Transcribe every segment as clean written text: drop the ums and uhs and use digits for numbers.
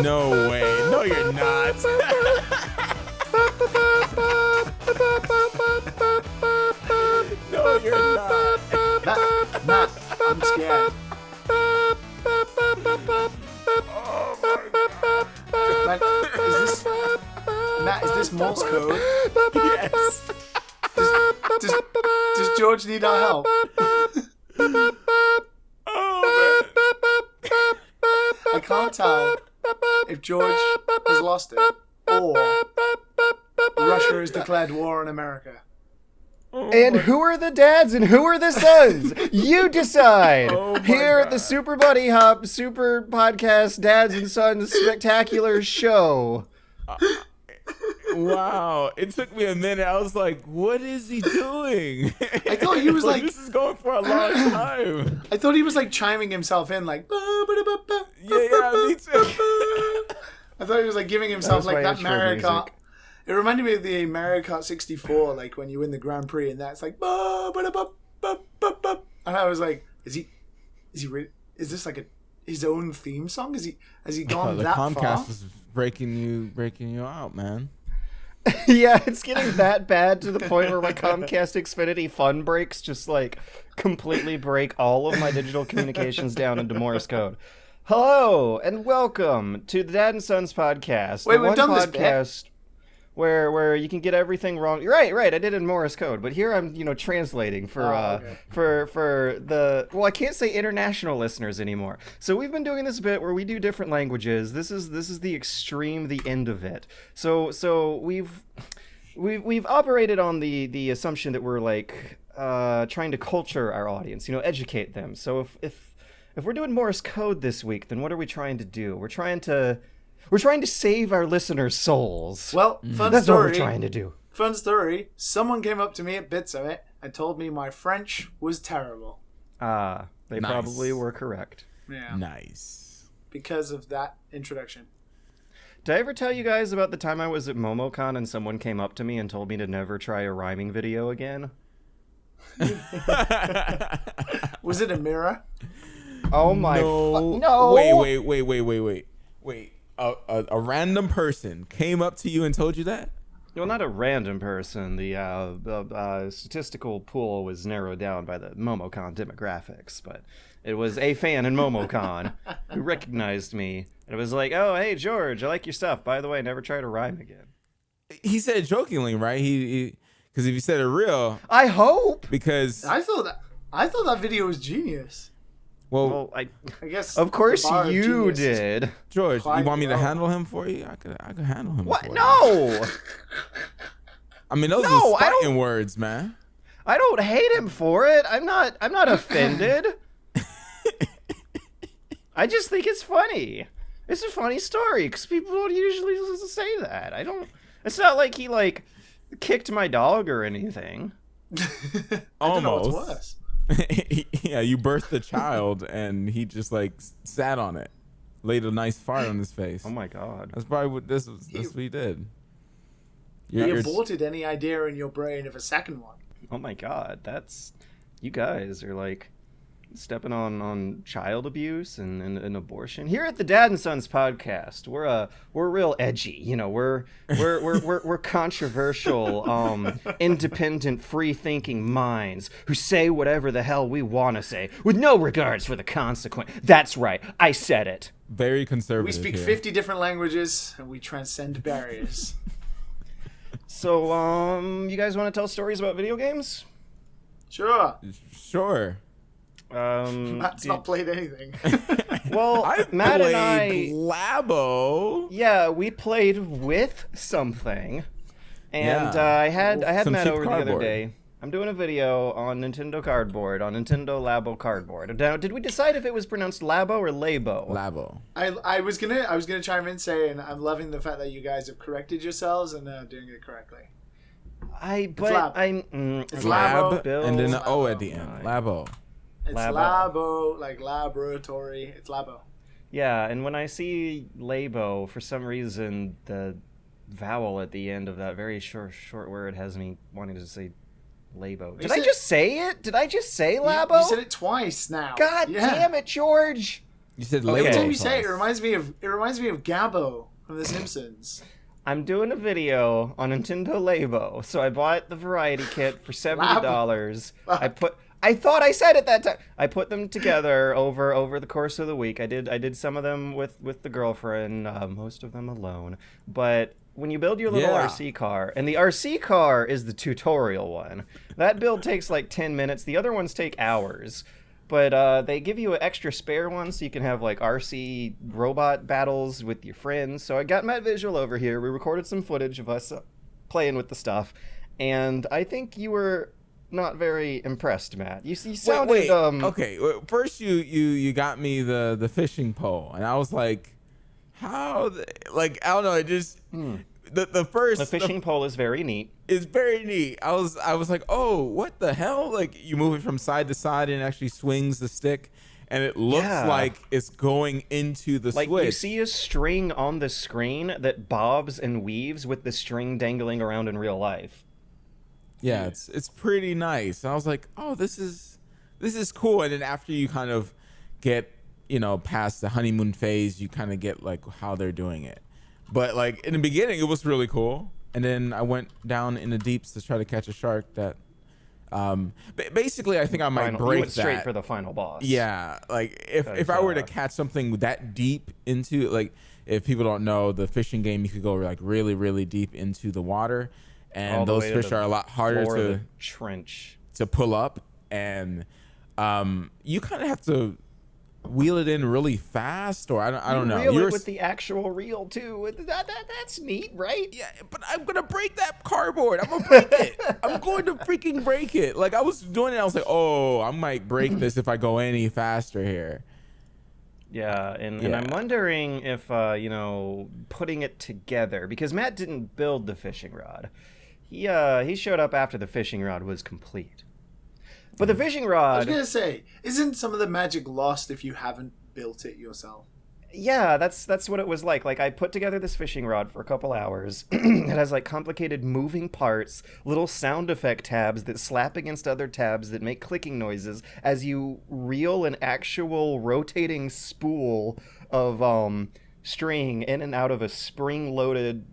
No way. No, you're not. No, you're not. Matt, I'm scared. Matt, is this Morse code? Yes. Does George need our help? Oh, I can't tell if George has lost it or Russia has declared war on America. And who are the dads and who are the sons? You decide. Here at the Super Buddy Hop Super Podcast Dads and Sons Spectacular Show. Wow. It took me a minute. I was like, what is he doing? I thought he was like, this is going for a long time. I thought he was like chiming himself in like, Yeah, me too. I thought he was like giving himself like that Mario Kart. Music. It reminded me of the Mario Kart 64, like when you win the Grand Prix and that's like, and I was like, is he really, is this like his own theme song? Has he gone that far? The Comcast is breaking you out, man. Yeah, it's getting that bad to the point where my Comcast Xfinity Fun breaks just like completely break all of my digital communications down into Morse code. Hello and welcome to the Dad and Sons podcast. Wait, the we've one done this podcast where you can get everything wrong. Right. I did it in Morse code, but here I'm translating for the I can't say international listeners anymore. So we've been doing this bit where we do different languages. This is the extreme, the end of it. So we've operated on the assumption that we're like trying to culture our audience, educate them. So if we're doing Morse code this week, then what are we trying to do? We're trying to save our listeners' souls. Well, That's what we're trying to do. Fun story. Someone came up to me at Bitsummit and told me my French was terrible. They Nice. probably were correct. Yeah. Nice. Because of that introduction. Did I ever tell you guys about the time I was at MomoCon and someone came up to me and told me to never try a rhyming video again? Was it a mirror? Oh my... No. Wait. A random person came up to you and told you that? Well, not a random person. The statistical pool was narrowed down by the MomoCon demographics, but it was a fan in MomoCon who recognized me. And it was like, oh, hey, George, I like your stuff. By the way, never try to rhyme again. He said it jokingly, right? Because if you said it real... I hope! Because... I thought that video was genius. Well, I guess. of course the bar of you genius is did. George, quite you want me to low. handle him for you? I could handle him What? for you. No! I mean, those No, are I don't- fighting words, man. I don't hate him for it. I'm not offended. I just think it's funny. It's a funny story because people don't usually say that. It's not like he kicked my dog or anything. I don't know what's Almost. worse. Yeah, you birthed a child and he just sat on it, laid a nice fart on his face. Oh my god. That's probably what that's what he did. He aborted any idea in your brain of a second one. Oh my god. You guys are stepping on child abuse and abortion. Here at the Dad and Sons podcast, we're real edgy. We're controversial, independent, free-thinking minds who say whatever the hell we want to say with no regards for the consequence. That's right. I said it. Very We conservative. speak here. 50 different languages and we transcend barriers. So, you guys want to tell stories about video games? Sure. Sure. Matt's not played anything. Well, I Matt and played I... Labo. Yeah, we played with something, and Yeah. I had Some Matt cheap over the other cardboard. day. I'm doing a video on Nintendo Cardboard, on Nintendo Labo Cardboard. Now, did we decide if it was pronounced Labo or Labo? Labo. I was gonna chime in and say, and I'm loving the fact that you guys have corrected yourselves and doing it correctly. It's It's Lab Labo. Bill. and then an O at Labo. the end. Labo. It's Labo. Labo, like laboratory. It's Labo. Yeah, and when I see Labo, for some reason, the vowel at the end of that very short word has me wanting to say Labo. You Did I said- just say it? Did I just say Labo? You said it twice now. God damn it, George! You said Okay. Labo. Every time you say twice. it, it reminds me of Gabbo from The Simpsons. I'm doing a video on Nintendo Labo, so I bought the variety kit for $70. I thought I said it that time. I put them together over the course of the week. I did some of them with the girlfriend, most of them alone. But when you build your little RC car, and the RC car is the tutorial one, that build takes like 10 minutes. The other ones take hours. But they give you an extra spare one so you can have like RC robot battles with your friends. So I got Matt Visual over here. We recorded some footage of us playing with the stuff. And I think you were not very impressed, Matt. You sounded... Wait. Okay, first you got me the fishing pole. And I was like, how... I don't know, it just... The fishing pole is very neat. It's very neat. I was like, oh, what the hell? Like, you move it from side to side and it actually swings the stick, and it looks like it's going into the switch. Like, you see a string on the screen that bobs and weaves with the string dangling around in real life. Yeah, it's pretty nice. And I was like, oh, this is cool. And then after you kind of get, past the honeymoon phase, you kind of get like how they're doing it. But like in the beginning, it was really cool. And then I went down in the deeps to try to catch a shark that, basically, I think I might break you went straight that. for the final boss. Yeah, like if I were to catch something that deep into, like, if people don't know, the fishing game, you could go like really, really deep into the water, and those fish are a lot harder to trench to pull up, and you kind of have to wheel it in really fast, or I don't know. Reel it with the actual reel too. That's neat, right? Yeah, but I'm gonna break that cardboard. I'm gonna break it. I'm going to freaking break it. Like, I was doing it, I was like, oh, I might break this if I go any faster here. Yeah, and I'm wondering if putting it together, because Matt didn't build the fishing rod. He showed up after the fishing rod was complete. But the fishing rod... I was going to say, isn't some of the magic lost if you haven't built it yourself? Yeah, that's what it was like. Like, I put together this fishing rod for a couple hours. It has, like, complicated moving parts, little sound effect tabs that slap against other tabs that make clicking noises as you reel an actual rotating spool of string in and out of a spring-loaded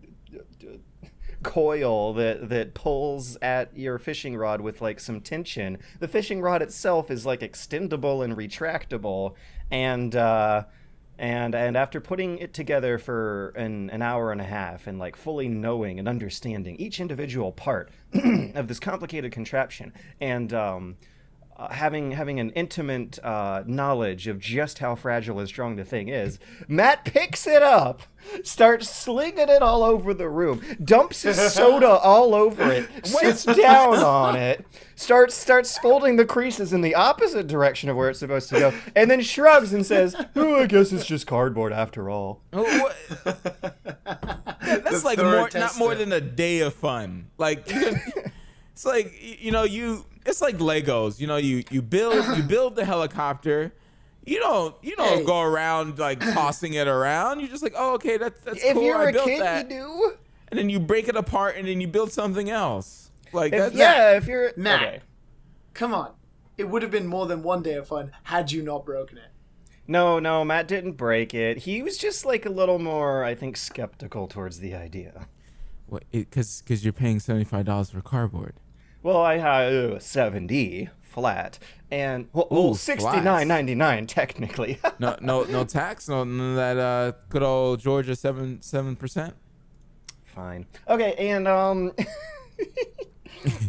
coil that pulls at your fishing rod with like some tension. The fishing rod itself is like extendable and retractable, and after putting it together for an hour and a half and like fully knowing and understanding each individual part of this complicated contraption, and having an intimate knowledge of just how fragile and strong the thing is, Matt picks it up, starts slinging it all over the room, dumps his soda all over it, sits down on it, starts folding the creases in the opposite direction of where it's supposed to go, and then shrugs and says, "Oh, I guess it's just cardboard after all." That's like not more than a day of fun. Like, it's like it's like Legos. You build the helicopter. You don't go around like tossing it around. You're just like, oh, okay, that's if cool. You're I a built kid, that. you do. And then you break it apart, and then you build something else. Like, if you're Matt, okay. Come on. It would have been more than one day of fun had you not broken it. No, Matt didn't break it. He was just like a little more, I think, skeptical towards the idea. What? Because you're paying $75 for cardboard. Well, I have 70 flat, and $69.99 technically. no tax, none of that good old Georgia 7%. Fine. Okay, and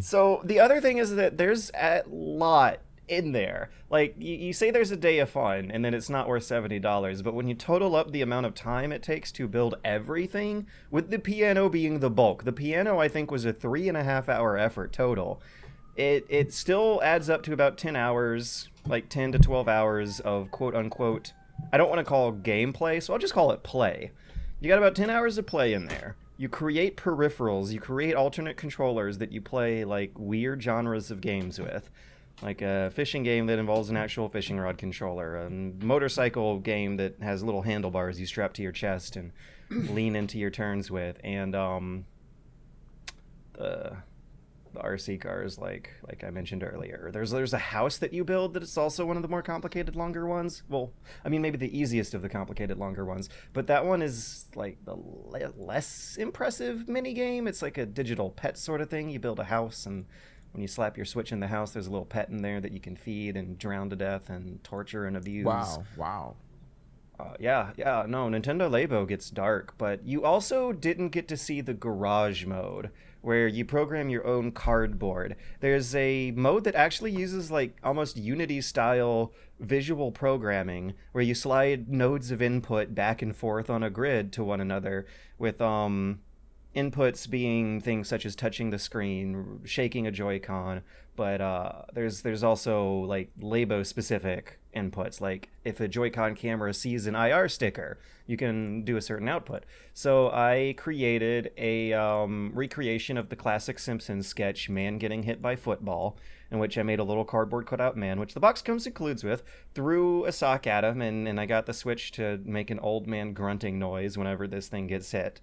so the other thing is that there's a lot in there. Like, you say there's a day of fun, and then it's not worth $70, but when you total up the amount of time it takes to build everything, with the piano being the bulk, the piano I think was a 3.5 hour effort total, it still adds up to about 10 hours, like 10 to 12 hours of quote-unquote, I don't want to call gameplay, so I'll just call it play. You got about 10 hours of play in there. You create peripherals, you create alternate controllers that you play like weird genres of games with. Like a fishing game that involves an actual fishing rod controller, a motorcycle game that has little handlebars you strap to your chest, and lean into your turns with, and the RC cars, like I mentioned earlier. There's a house that you build that is also one of the more complicated, longer ones. Well, I mean, maybe the easiest of the complicated, longer ones. But that one is like the less impressive mini game. It's like a digital pet sort of thing. You build a house, and when you slap your switch in the house, there's a little pet in there that you can feed and drown to death and torture and abuse. Wow. Yeah, no, Nintendo Labo gets dark, but you also didn't get to see the garage mode, where you program your own cardboard. There's a mode that actually uses like almost Unity-style visual programming, where you slide nodes of input back and forth on a grid to one another, with inputs being things such as touching the screen, shaking a Joy-Con, but there's also like Labo-specific inputs, like if a Joy-Con camera sees an IR sticker, you can do a certain output. So I created a recreation of the classic Simpsons sketch, Man Getting Hit by Football, in which I made a little cardboard cutout man, which the box comes includes with, threw a sock at him, and I got the switch to make an old man grunting noise whenever this thing gets hit.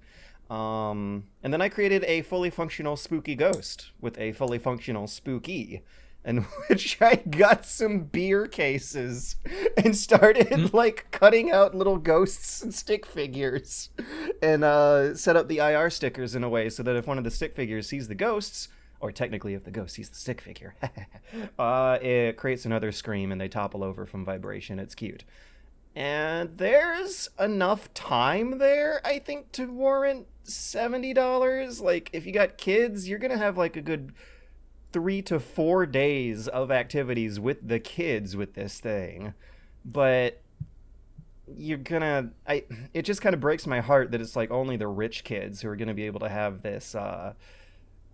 And then I created a fully functional spooky ghost with a fully functional spooky, in which I got some beer cases and started like cutting out little ghosts and stick figures, and set up the IR stickers in a way so that if one of the stick figures sees the ghosts, or technically if the ghost sees the stick figure, it creates another scream and they topple over from vibration. It's cute. And there's enough time there, I think, to warrant $70. Like, if you got kids, you're gonna have like a good 3 to 4 days of activities with the kids with this thing. But it just kind of breaks my heart that it's like only the rich kids who are gonna be able to have this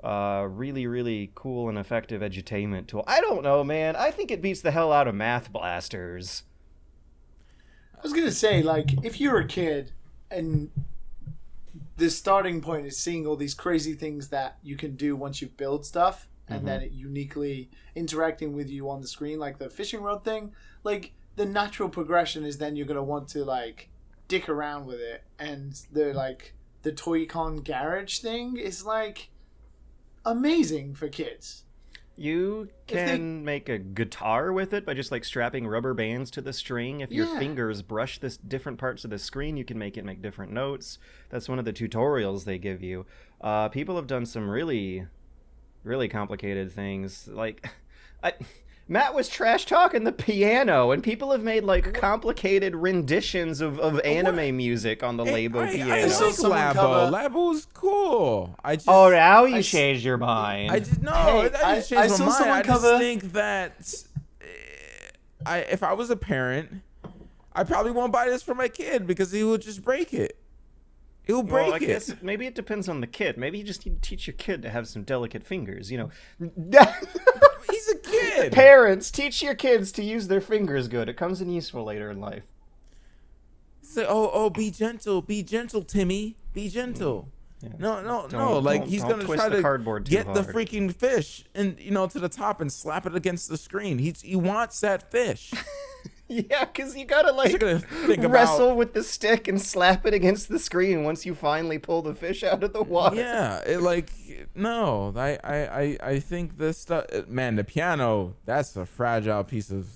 really, really cool and effective edutainment tool. I don't know, man. I think it beats the hell out of Math Blasters. I was going to say, like, if you're a kid and the starting point is seeing all these crazy things that you can do once you build stuff, and then it uniquely interacting with you on the screen, like the fishing rod thing, like, the natural progression is then you're going to want to, like, dick around with it. And the Toy-Con garage thing is, like, amazing for kids. You can make a guitar with it by just like strapping rubber bands to the string. If your fingers brush this different parts of the screen, you can make it make different notes. That's one of the tutorials they give you. People have done some really, really complicated things. Like, Matt was trash talking the piano, and people have made like complicated renditions of anime music on the Labo piano. I like Labo. Labo's cool. Now you changed your mind. I just changed my mind. I just think that if I was a parent, I probably won't buy this for my kid because he would just break it. He'll break it. Guess maybe it depends on the kid. Maybe you just need to teach your kid to have some delicate fingers, you know. He's a kid. Parents, teach your kids to use their fingers good. It comes in useful later in life. Say, be gentle, Timmy. Be gentle. Yeah. No. Like, he's going to try to get the freaking fish and, to the top and slap it against the screen. He wants that fish. Yeah, because you gotta wrestle with the stick and slap it against the screen once you finally pull the fish out of the water. Yeah, I think this stuff, man, the piano, that's a fragile piece of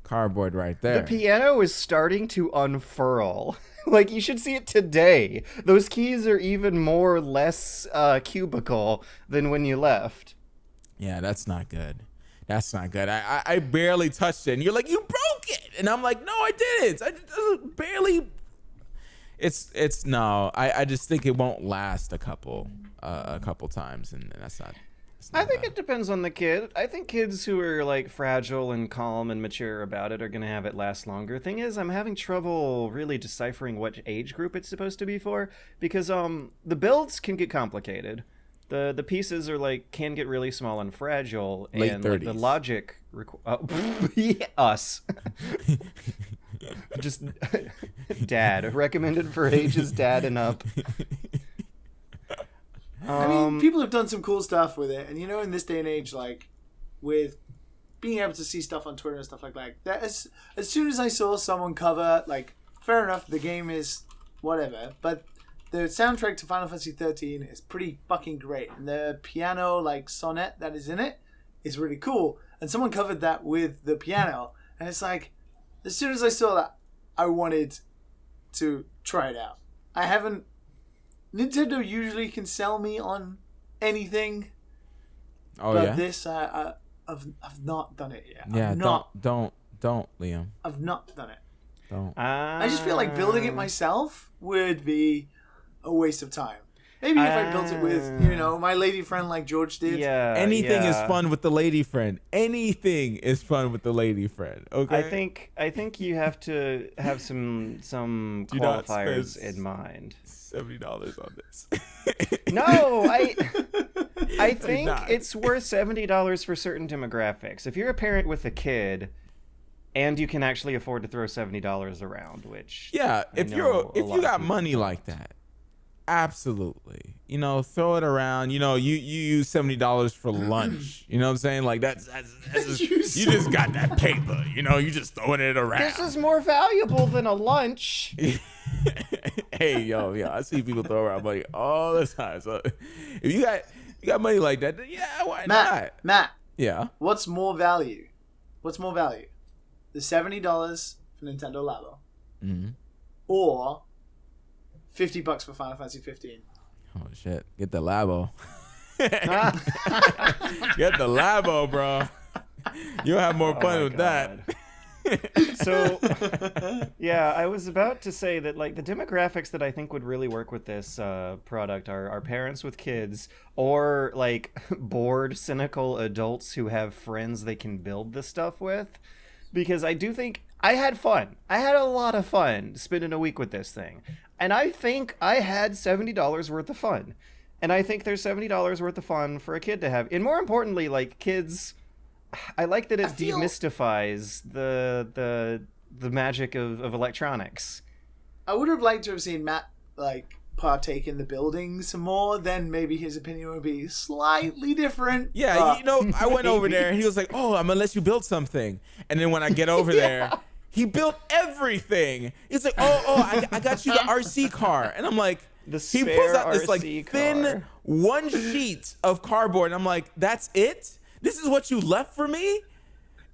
cardboard right there. The piano is starting to unfurl. Like, you should see it today. Those keys are even more or less cubical than when you left. Yeah, that's not good. That's not good. I barely touched it. And you're like, you broke it. And I'm like, no, I didn't. I just barely. I just think it won't last a couple times. And that's not. I think it depends on the kid. I think kids who are like fragile and calm and mature about it are going to have it last longer. Thing is, I'm having trouble really deciphering what age group it's supposed to be for, because the builds can get complicated. The pieces are can get really small and fragile, late and 30s. The logic us just dad recommended for ages dad and up. I mean, people have done some cool stuff with it, and in this day and age, like with being able to see stuff on Twitter and stuff like that, as soon as I saw someone cover, like, fair enough, the game is whatever, but the soundtrack to Final Fantasy 13 is pretty fucking great, and the piano like sonnet that is in it is really cool. And someone covered that with the piano, and it's like, as soon as I saw that, I wanted to try it out. I haven't. Nintendo usually can sell me on anything. Oh but yeah. This I've not done it yet. Yeah. Don't, Liam. I've not done it. Don't. I just feel like building it myself would be a waste of time. Maybe if I built it with, my lady friend like George did. Yeah. Anything is fun with the lady friend. Anything is fun with the lady friend. Okay. I think you have to have some Do not qualifiers spend in mind. $70 on this. No, I think it's worth $70 for certain demographics. If you're a parent with a kid, and you can actually afford to throw $70 around, which if you got money like that, absolutely. Throw it around. You use $70 for lunch. You know what I'm saying? Like that's just, you just got that paper. You just throwing it around. This is more valuable than a lunch. Hey, yo, I see people throw around money all the time. So if you got money like that, then why not? Matt. Yeah. What's more value? The $70 for Nintendo Labo, or $50 for Final Fantasy 15. Oh shit! Get the Labo. Get the Labo, bro. You'll have more fun with that. So, I was about to say that like the demographics that I think would really work with this product are parents with kids, or like bored, cynical adults who have friends they can build this stuff with. Because I do think I had fun. I had a lot of fun spending a week with this thing. And I think I had $70 worth of fun. And I think there's $70 worth of fun for a kid to have. And more importantly, like kids, I like that it demystifies the magic of electronics. I would have liked to have seen Matt like partake in the building some more, then maybe his opinion would be slightly different. Yeah, I went over there and he was like, "Oh, I'm gonna let you build something." And then when I get over there, he built everything. He's like, "Oh, I got you the RC car," and I'm like, he pulls out this like thin one sheet of cardboard, and I'm like, "That's it? This is what you left for me?"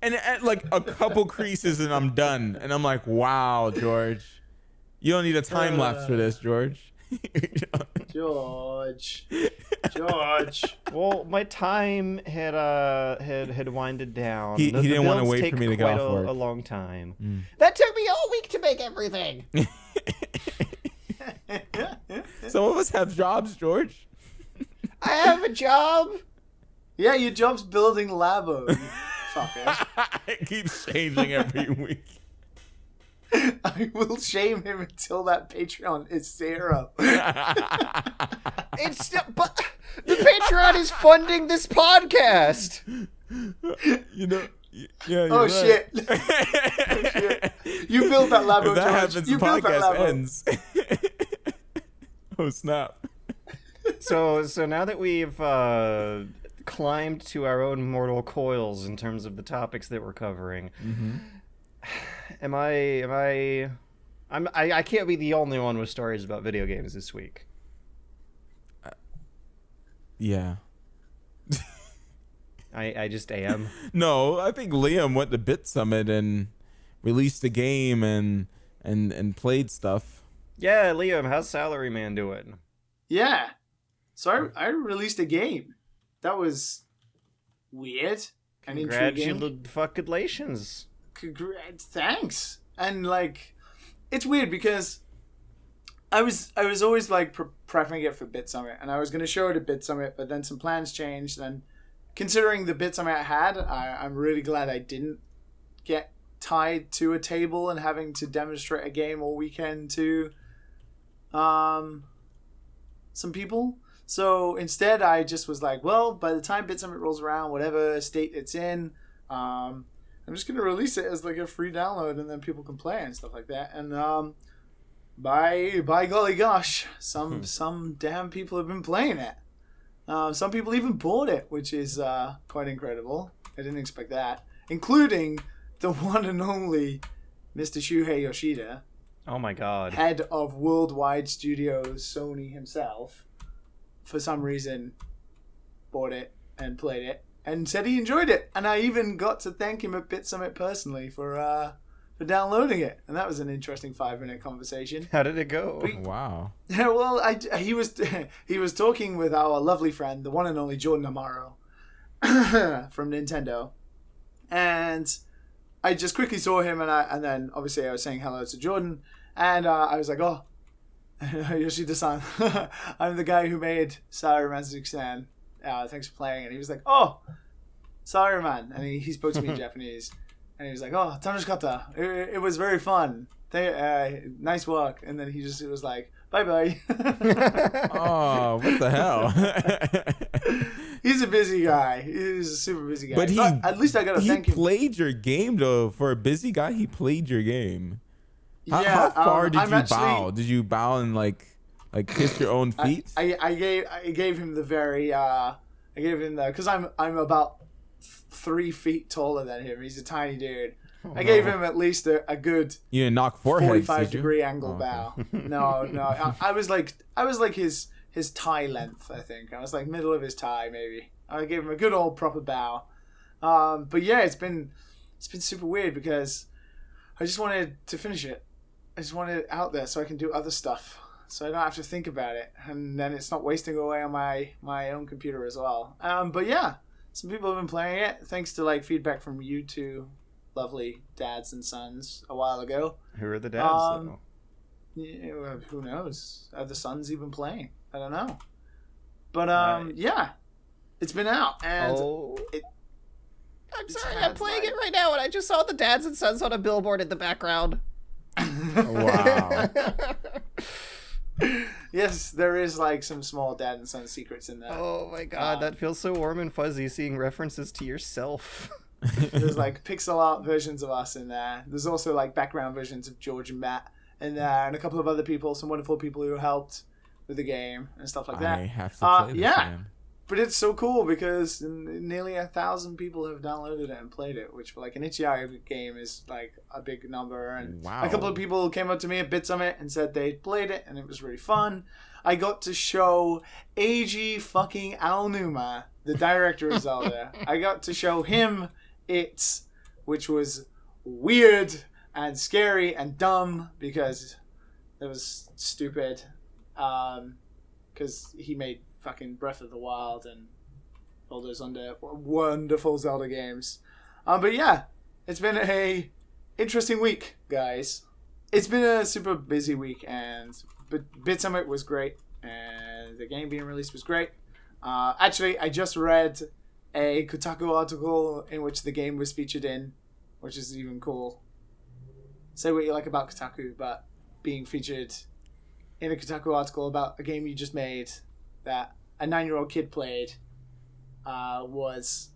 And like a couple creases, and I'm done. And I'm like, "Wow, George, you don't need a time lapse for this, George." George. Well, my time had winded down. He didn't want to wait for me to get off work. A long time. That took me all week to make everything. Some of us have jobs, George. I have a job. Yeah, your job's building Labo, you fucker. It keeps changing every week. I will shame him until that Patreon is 0. But the Patreon is funding this podcast. Yeah. Oh, right. shit. Oh shit! You built that Labo. If that George. happens, You the built that podcast Labo. ends. Oh snap! So now that we've climbed to our own mortal coils in terms of the topics that we're covering. I can't be the only one with stories about video games this week. Yeah. I just am. No, I think Liam went to Bitsummit and released a game and played stuff. Yeah, Liam, how's Salaryman doing? Yeah. So I released a game. That was weird and intriguing. Congratulations. Thanks. And like, it's weird because I was always like prepping it for Bitsummit, and I was going to show it at Bitsummit, but then some plans changed. And considering the Bitsummit I had, I'm really glad I didn't get tied to a table and having to demonstrate a game all weekend to some people. So instead, I just was like, well, by the time Bitsummit rolls around, whatever state it's in, I'm just going to release it as like a free download, and then people can play and stuff like that. And by golly gosh, some damn people have been playing it. Some people even bought it, which is quite incredible. I didn't expect that. Including the one and only Mr. Shuhei Yoshida. Oh my god. head of Worldwide Studios, Sony himself, for some reason, bought it and played it and said he enjoyed it. And I even got to thank him at Bitsummit personally for downloading it. And that was an interesting 5-minute conversation. How did it go? Wow. Yeah, well, he was talking with our lovely friend, the one and only Jordan Amaro from Nintendo, and I just quickly saw him, and then obviously I was saying hello to Jordan, and I was like, "Oh, Yoshida-san, I'm the guy who made Salaryman Suzuki-San. Thanks for playing." And he was like, "Oh, Salaryman," and he spoke to me in Japanese, and he was like, "Oh, tanoshikatta. It was very fun. Nice work." And then he just was like, "Bye bye." Oh, what the hell? He's a busy guy. He's a super busy guy. But at least I gotta thank he him. played your game though. For a busy guy, he played your game. How far did you bow? Did you bow and like kiss your own feet? I gave him the very because I'm about 3 feet taller than him. He's a tiny dude. I gave him at least a good You didn't knock foreheads, 45-degree angle bow. No. I was like his thigh length, I think. I was like middle of his thigh, maybe. I gave him a good old proper bow. But yeah, it's been super weird because I just wanted to finish it. I just wanted it out there so I can do other stuff, so I don't have to think about it, and then it's not wasting away on my own computer as well. But yeah, some people have been playing it thanks to like feedback from you two lovely dads and sons a while ago. Who are the dads, though? Yeah, who knows? Are the sons even playing? I don't know. But yeah, it's been out, and I'm sorry, I'm playing it right now, and I just saw the dads and sons on a billboard in the background. Wow. Yes, there is like some small dad and son secrets in there. Oh my god, that feels so warm and fuzzy seeing references to yourself. There's like pixel art versions of us in there. There's also like background versions of George and Matt in there, and a couple of other people, some wonderful people who helped with the game and stuff like that. I have to play this, man. But it's so cool because nearly 1,000 people have downloaded it and played it, which for like an itch.io game is like a big number. And wow. A couple of people came up to me at Bitsummit and said they played it and it was really fun. I got to show Eiji fucking Aonuma, the director of Zelda. I got to show him it, which was weird and scary and dumb because it was stupid. Because he made fucking Breath of the Wild and all those wonderful Zelda games. But yeah, it's been a interesting week, guys. It's been a super busy week, but Bitsummit was great, and the game being released was great. Actually, I just read a Kotaku article in which the game was featured in, which is even cool. Say what you like about Kotaku, but being featured in a Kotaku article about a game you just made that a 9-year-old kid played was,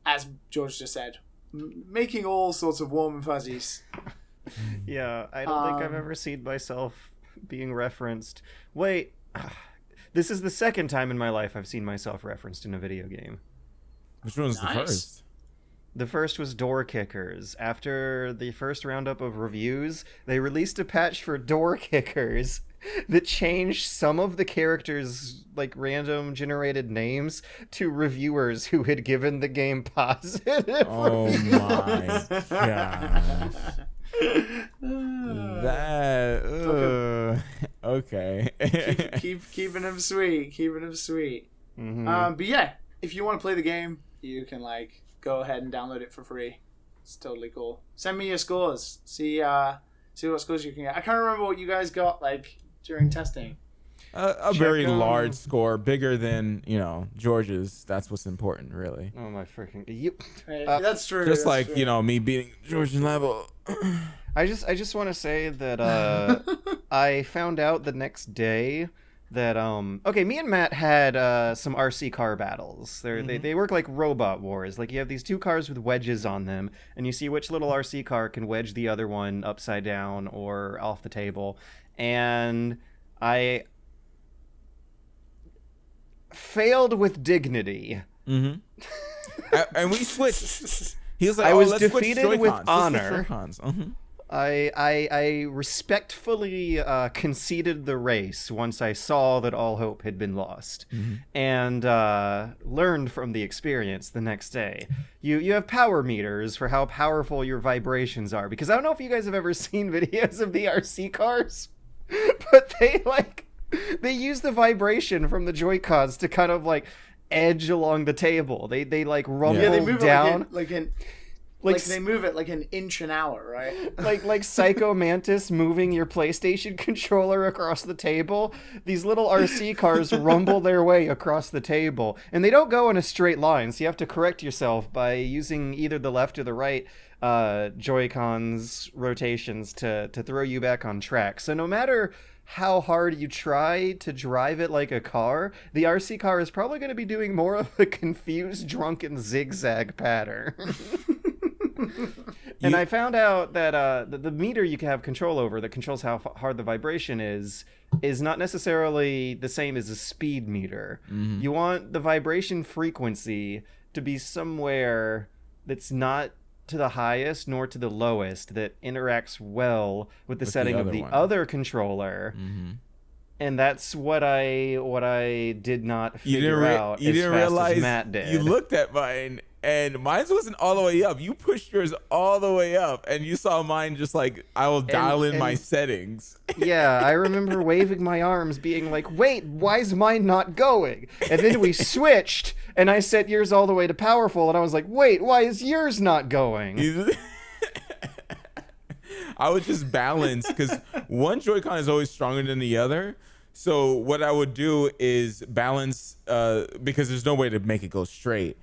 as George just said, making all sorts of warm and fuzzies. Yeah, I don't think I've ever seen myself being referenced. Wait, this is the second time in my life I've seen myself referenced in a video game. Which one was the first? The first was Door Kickers. After the first roundup of reviews, they released a patch for Door Kickers that changed some of the characters' like random generated names to reviewers who had given the game positive. Oh my gosh. That okay. keeping him sweet, Mm-hmm. But yeah, if you want to play the game, you can like go ahead and download it for free. It's totally cool. Send me your scores. See what scores you can get. I can't remember what you guys got like during testing. A very large score, bigger than George's. That's what's important, really. Oh my freaking! That's true. Just that's true. Me beating George and Labo. I just want to say that I found out the next day that me and Matt had some RC car battles. They work like Robot Wars. Like you have these two cars with wedges on them, and you see which little RC car can wedge the other one upside down or off the table. And I failed with dignity. Mm-hmm. And we switched. He was like, I was defeated with honor. I respectfully conceded the race once I saw that all hope had been lost, and learned from the experience the next day. You have power meters for how powerful your vibrations are, because I don't know if you guys have ever seen videos of the RC cars, but they use the vibration from the Joy-Cons to kind of like edge along the table. They like rumble they move down like they move it like an inch an hour, right? like Psycho Mantis moving your PlayStation controller across the table. These little RC cars rumble their way across the table, and they don't go in a straight line, so you have to correct yourself by using either the left or the right Joy-Cons rotations to throw you back on track. So no matter how hard you try to drive it like a car, the RC car is probably going to be doing more of a confused, drunken zigzag pattern. And I found out that the meter you can have control over that controls how hard the vibration is not necessarily the same as a speed meter. You want the vibration frequency to be somewhere that's not to the highest nor to the lowest, that interacts well with the setting of the other controller. And that's what I did not figure out as fast as Matt did. You looked at mine, and mine wasn't all the way up. You pushed yours all the way up, and you saw mine just like, I will dial in my settings. Yeah, I remember waving my arms, being like, wait, why is mine not going? And then we switched, and I set yours all the way to powerful, and I was like, wait, why is yours not going? I would just balance, because one Joy-Con is always stronger than the other. So what I would do is balance, because there's no way to make it go straight,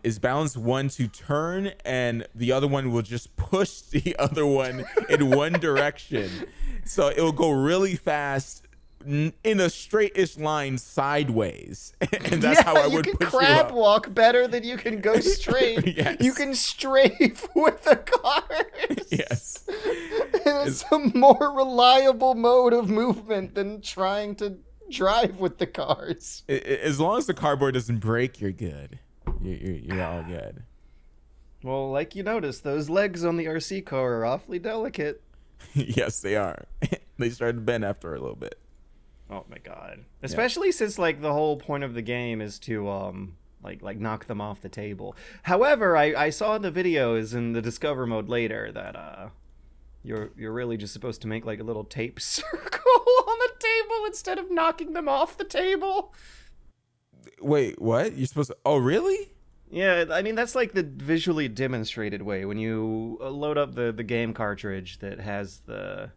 is balance one to turn, and the other one will just push the other one in one direction. So it will go really fast in a straight-ish line sideways. And that's how I would push you up. You can crab walk better than you can go straight. Yes. You can strafe with the cars. Yes. It's a more reliable mode of movement than trying to drive with the cars. As long as the cardboard doesn't break, you're good. You're all good. Well, like you noticed, those legs on the RC car are awfully delicate. Yes, they are. They started to bend after a little bit. Oh my god. Especially since like the whole point of the game is to like knock them off the table. However, I saw in the videos in the Discover mode later that you're really just supposed to make like a little tape circle on the table instead of knocking them off the table. Wait, what? You're supposed to... Oh, really? Yeah, I mean, that's like the visually demonstrated way. When you load up the game cartridge that has the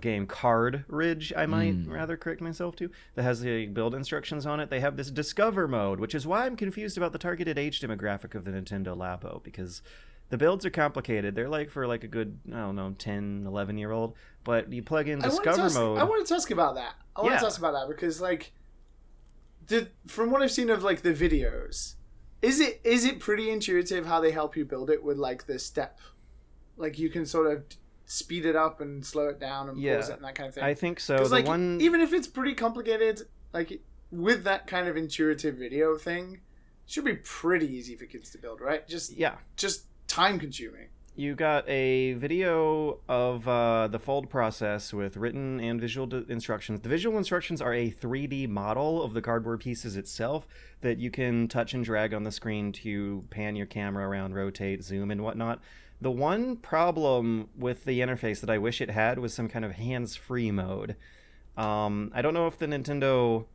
game cartridge, I might rather correct myself to, that has the build instructions on it, they have this Discover mode, which is why I'm confused about the targeted age demographic of the Nintendo Labo, because the builds are complicated. They're like for like a good, I don't know, 10, 11-year-old, but you plug in Discover mode. I want to ask about that. Because like, from what I've seen of like the videos, is it pretty intuitive how they help you build it with like the step, like you can sort of speed it up and slow it down and pause it and that kind of thing? I think so. Like, even if it's pretty complicated, like with that kind of intuitive video thing, it should be pretty easy for kids to build, right? Just time consuming. You got a video of the fold process with written and visual instructions. The visual instructions are a 3D model of the cardboard pieces itself that you can touch and drag on the screen to pan your camera around, rotate, zoom, and whatnot. The one problem with the interface that I wish it had was some kind of hands-free mode. I don't know if the Nintendo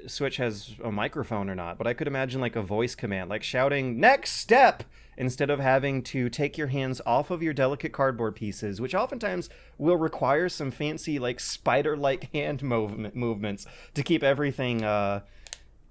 Switch has a microphone or not, but I could imagine like a voice command, like shouting, "Next step!" instead of having to take your hands off of your delicate cardboard pieces, which oftentimes will require some fancy like spider-like hand movements to keep everything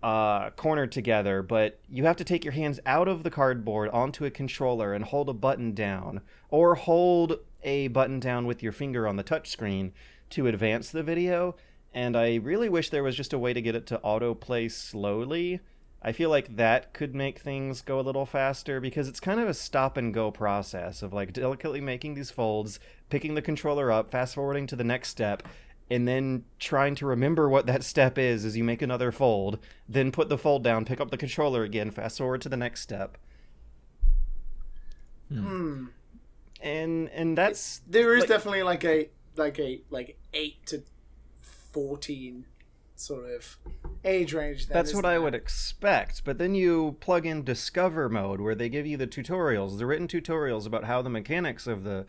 cornered together. But you have to take your hands out of the cardboard onto a controller and hold a button down, or hold a button down with your finger on the touchscreen to advance the video. And I really wish there was just a way to get it to autoplay slowly. I feel like that could make things go a little faster, because it's kind of a stop and go process of like delicately making these folds, picking the controller up, fast forwarding to the next step, and then trying to remember what that step is as you make another fold, then put the fold down, pick up the controller again, fast forward to the next step. and that's there is definitely like 8 to 14 sort of age range. That's what I would expect. But then you plug in Discover mode, where they give you the tutorials, the written tutorials about how the mechanics of the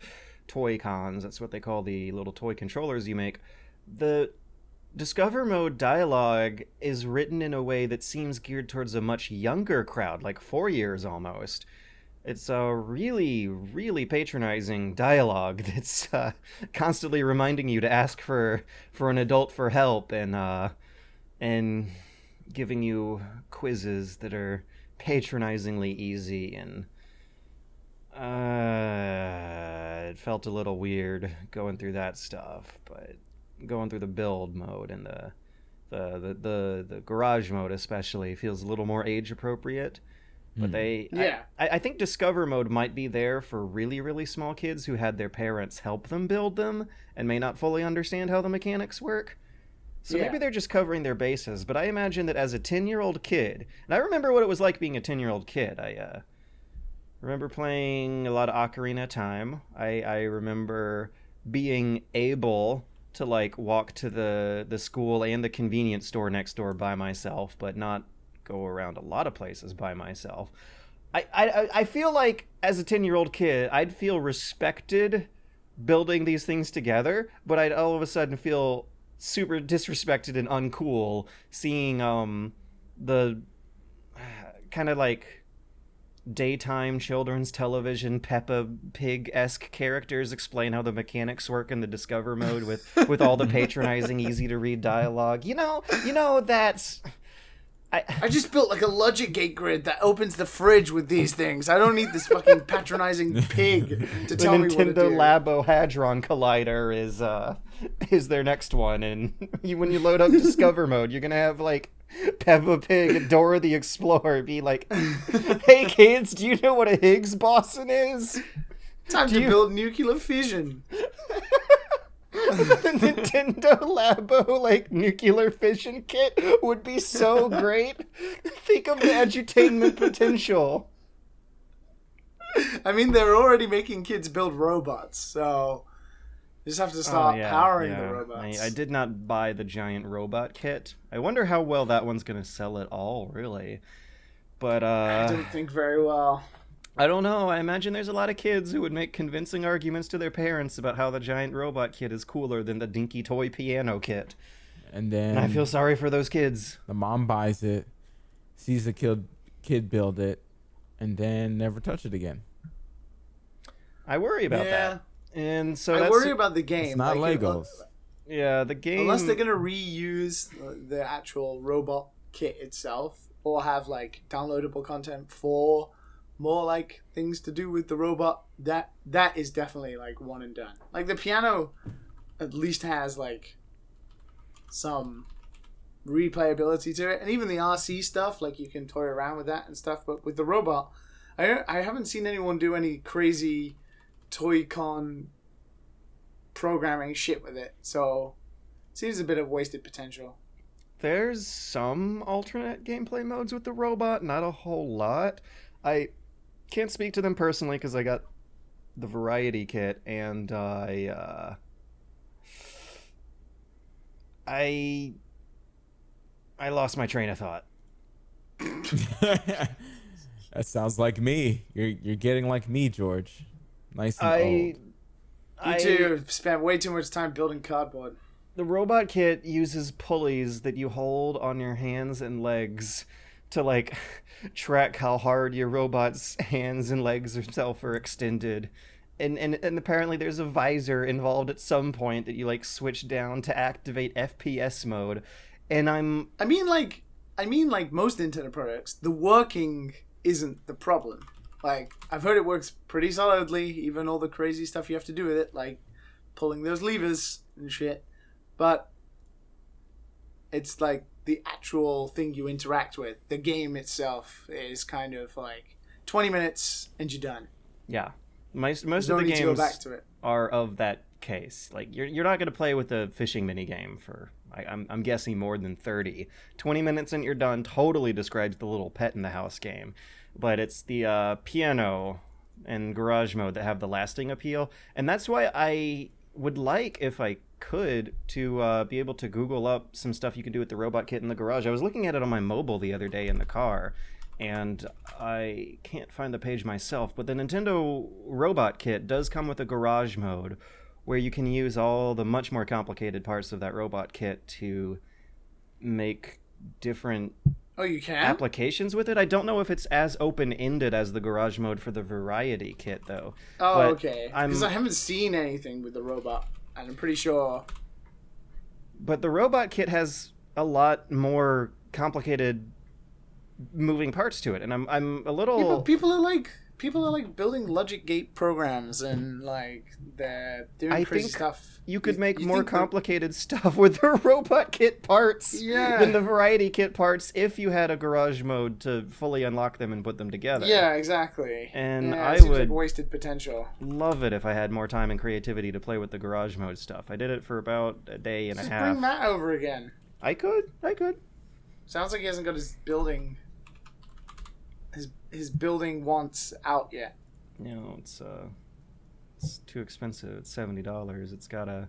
toy cons, that's what they call the little toy controllers you make. The Discover mode dialogue is written in a way that seems geared towards a much younger crowd, like 4 years almost. It's a really, really patronizing dialogue that's constantly reminding you to ask for an adult for help, and giving you quizzes that are patronizingly easy, and it felt a little weird going through that stuff, but going through the build mode and the garage mode especially feels a little more age appropriate. But I think Discover mode might be there for really, really small kids who had their parents help them build them and may not fully understand how the mechanics work. So maybe they're just covering their bases. But I imagine that as a 10-year-old kid, and I remember what it was like being a 10-year-old kid. I remember playing a lot of Ocarina of Time. I remember being able to like walk to the school and the convenience store next door by myself, but not go around a lot of places by myself. I feel like as a 10-year-old kid, I'd feel respected building these things together, but I'd all of a sudden feel super disrespected and uncool seeing the kind of like daytime children's television Peppa Pig-esque characters explain how the mechanics work in the Discover mode with all the patronizing, easy to read dialogue. You know that's I just built like a logic gate grid that opens the fridge with these things. I don't need this fucking patronizing pig to tell me what to do. The Nintendo Labo Hadron Collider is their next one, and when you load up Discover mode, you're gonna have like Peppa Pig and Dora the Explorer be like, "Hey kids, do you know what a Higgs boson is? Time to build nuclear fission." The Nintendo Labo like nuclear fission kit would be so great. Think of the edutainment potential. I mean, they're already making kids build robots, so you just have to start powering the robots. I did not buy the giant robot kit. I wonder how well that one's gonna sell at all, really. But I don't think very well. I don't know. I imagine there's a lot of kids who would make convincing arguments to their parents about how the giant robot kit is cooler than the dinky toy piano kit. And then I feel sorry for those kids. The mom buys it, sees the kid build it, and then never touch it again. I worry about that. And so I worry about the game. It's not like, Legos. Yeah, the game. Unless they're going to reuse the actual robot kit itself, or have like downloadable content for more like things to do with the robot, that is definitely like one and done. Like the piano at least has like some replayability to it, and even the RC stuff, like you can toy around with that and stuff. But with the robot, I haven't seen anyone do any crazy Toy-Con programming shit with it, so it seems a bit of wasted potential. There's some alternate gameplay modes with the robot, not a whole lot. I can't speak to them personally because I got the variety kit, and I lost my train of thought. That sounds like me. You're getting like me, George. Nice and old. You two spent way too much time building cardboard. The robot kit uses pulleys that you hold on your hands and legs to like track how hard your robot's hands and legs itself are extended, and apparently there's a visor involved at some point that you like switch down to activate FPS mode. And I mean like most internet products, the working isn't the problem. Like, I've heard it works pretty solidly, even all the crazy stuff you have to do with it, like pulling those levers and shit. But it's like the actual thing you interact with, the game itself, is kind of like 20 minutes and you're done. Yeah. Most of the games go back to it. Are of that case. Like, you're not going to play with the fishing minigame for, I'm guessing, more than 30. 20 minutes and you're done totally describes the little pet in the house game. But it's the piano and garage mode that have the lasting appeal. And that's why I would like, if I could, to be able to Google up some stuff you can do with the robot kit in the garage. I was looking at it on my mobile the other day in the car, and I can't find the page myself, but the Nintendo robot kit does come with a garage mode where you can use all the much more complicated parts of that robot kit to make different you can? applications with it. I don't know if it's as open-ended as the garage mode for the variety kit, though. Oh, okay. Because I haven't seen anything with the robot, and I'm pretty sure. But the robot kit has a lot more complicated moving parts to it, and I'm a little. People are like building logic gate programs, and like they're doing crazy stuff. You could make more complicated stuff with the robot kit parts than the variety kit parts if you had a garage mode to fully unlock them and put them together. Yeah, exactly. And I would like wasted potential. Love it if I had more time and creativity to play with the garage mode stuff. I did it for about a day and a half. Bring Matt over again. I could. Sounds like he hasn't got his building wants out yet. You know, it's too expensive. It's $70. It's gotta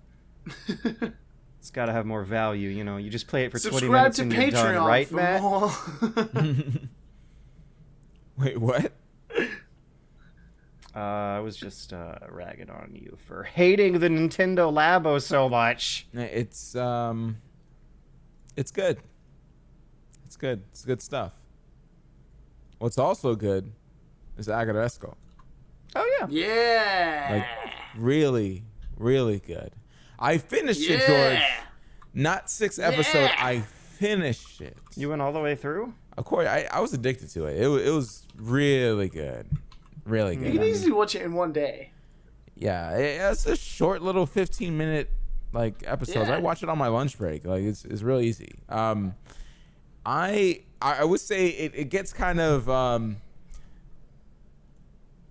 have more value. You know, you just play it for 20 minutes and you're done, right, Matt? Wait, what? I was just ragging on you for hating the Nintendo Labo so much. It's good. It's good. It's good stuff. What's also good is Aggretsuko. Oh, yeah. Yeah. Like, really, really good. I finished it, George. Not 6 episodes. I finished it. You went all the way through? Of course. I was addicted to it. It was really good. Really good. You can easily watch it in one day. Yeah. It's a short little 15-minute like episodes. Yeah. I watch it on my lunch break. Like it's real easy. I would say it gets kind of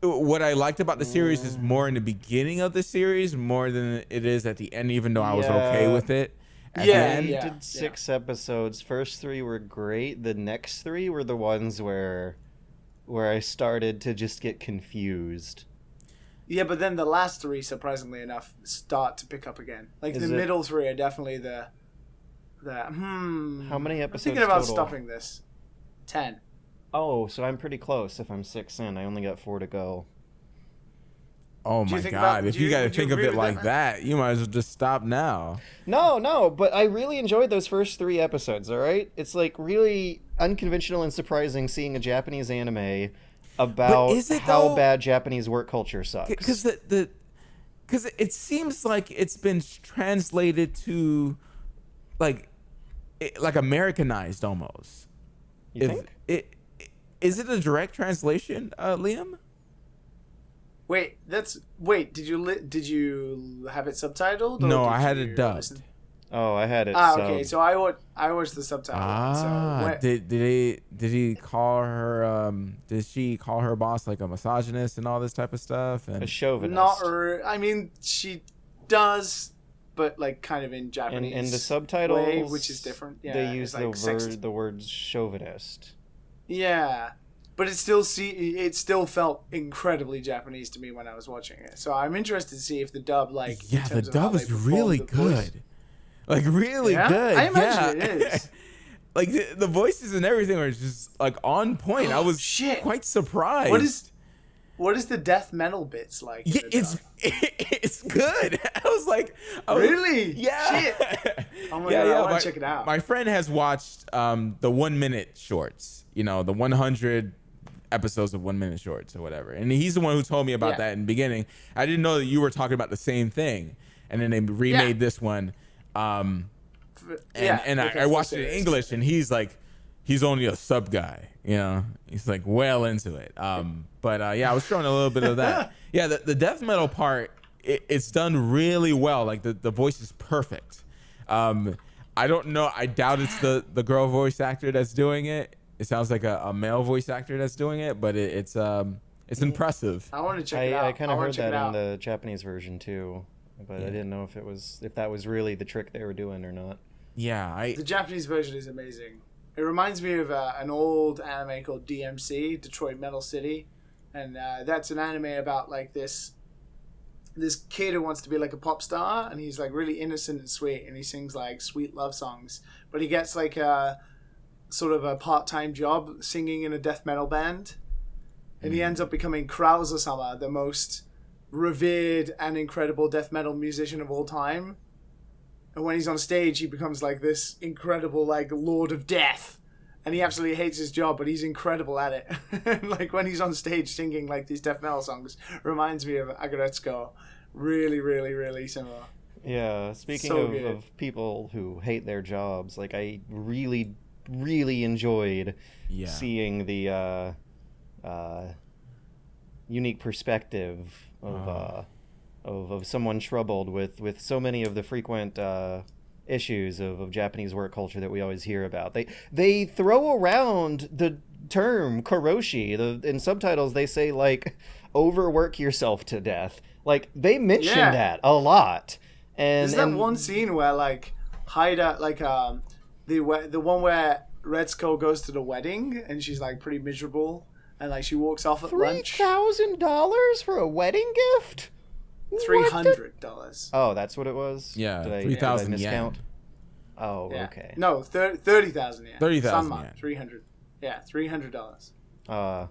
what I liked about the series is more in the beginning of the series more than it is at the end, even though I was okay with it. At the end. Did 6 episodes. First 3 were great. The next 3 were the ones where I started to just get confused. Yeah, but then the last 3, surprisingly enough, start to pick up again. Like middle 3 are definitely the How many episodes? I'm thinking about total? stopping this. 10. Oh, so I'm pretty close. If I'm 6 in, I only got 4 to go. Oh my God! If you got to think of it like that, you might as well just stop now. No, but I really enjoyed those first 3 episodes. All right, it's like really unconventional and surprising seeing a Japanese anime about how bad Japanese work culture sucks. Because because it seems like it's been translated to like Americanized almost. You think? Is it a direct translation, Liam? Wait, did you have it subtitled? No, I had it dubbed. Listen? Oh, I had it. Okay, so I watched the subtitle. Did he call her? Did she call her boss like a misogynist and all this type of stuff? And a chauvinist. I mean, she does, but like kind of in Japanese. In the subtitles, way, which is different. Yeah, they use like the word chauvinist. Yeah, but it still felt incredibly Japanese to me when I was watching it. So I'm interested to see if the dub, the dub is really good. Like really good. I imagine it is. Like the voices and everything are just like on point. I was quite surprised. What is the death metal bits like? Yeah, it's good. I was like, really? Yeah. Shit. I want to check it out. My friend has watched the 1 minute shorts. You know, the 100 episodes of 1 minute shorts or whatever. And he's the one who told me about that in the beginning. I didn't know that you were talking about the same thing. And then they remade this one. And I watched it in English, and he's only a sub guy, you know. He's like well into it. But I was showing a little bit of that. Yeah, the death metal part, it's done really well. Like the voice is perfect. I don't know. I doubt it's the girl voice actor that's doing it. It sounds like a male voice actor that's doing it, but it's impressive. I want to check it out. I kind of heard that in the Japanese version too. But I didn't know if that was really the trick they were doing or not. Yeah, the Japanese version is amazing. It reminds me of an old anime called DMC, Detroit Metal City, and that's an anime about like this kid who wants to be like a pop star, and he's like really innocent and sweet, and he sings like sweet love songs, but he gets like a sort of a part-time job singing in a death metal band, and he ends up becoming Krauser-sama, the most revered and incredible death metal musician of all time. And when he's on stage, he becomes like this incredible like lord of death, and he absolutely hates his job, but he's incredible at it. Like when he's on stage singing like these death metal songs, reminds me of Aggretsuko. Really, really, really similar. Yeah, speaking So of people who hate their jobs, like I really, really enjoyed seeing the unique perspective of someone troubled with so many of the frequent issues of Japanese work culture that we always hear about. They throw around the term karoshi. In subtitles they say like overwork yourself to death. Like they mention that a lot. And there's that one scene where like Haida, like the one where Retsuko goes to the wedding and she's like pretty miserable and like she walks off at lunch. $3,000 for a wedding gift? $300. Oh, that's what it was? Yeah, did 3,000 yen. miscount? Oh, yeah. okay. No, 30,000 yen. 30,000 yen. yen. 300. Yeah, $300. Wow.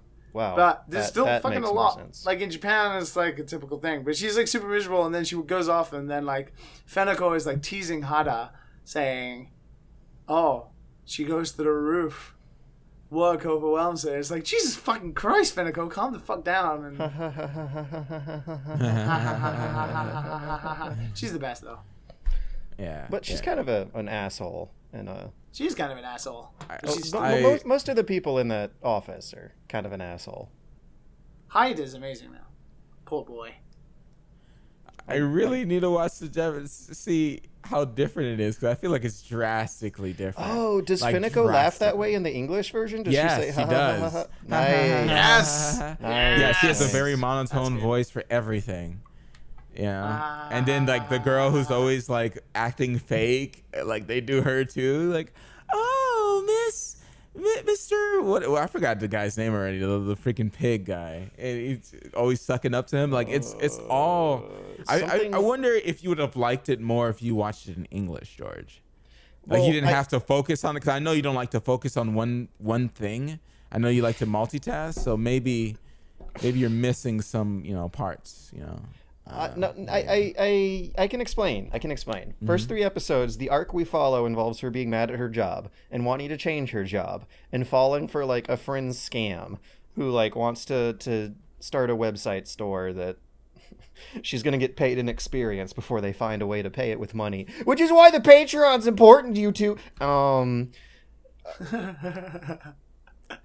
But there's still fucking makes a more lot. sense. Like in Japan, it's like a typical thing. But she's like super miserable, and then she goes off, and then like Feneko is like teasing Hada, saying, "Oh, she goes to the roof. Work overwhelms her." It's like, Jesus fucking Christ, Feneko, calm the fuck down. And she's the best though. Yeah, but she's kind of an asshole and she's kind of an asshole. Most of the people in that office are kind of an asshole. Hyde is amazing now. Poor boy. I really need to watch the Japanese to see how different it is, because I feel like it's drastically different. Oh, does like, Feneko laugh that way in the English version? Does yes, she say, she does. Nice. Yes. Nice. Yeah, she has a very That's monotone good. voice for everything. Yeah. And then like the girl who's always like acting fake, like they do her too. Like, oh, Mr. What? Well, I forgot the guy's name already. The freaking pig guy. And he's always sucking up to him. Like it's all. I wonder if you would have liked it more if you watched it in English, George. Like you didn't have to focus on it, because I know you don't like to focus on one thing. I know you like to multitask, so maybe you're missing some parts. No, I can explain. Mm-hmm. First 3 episodes, the arc we follow involves her being mad at her job and wanting to change her job and falling for like a friend's scam who like wants to start a website store that she's going to get paid in experience before they find a way to pay it with money, which is why the Patreon's important to you two. And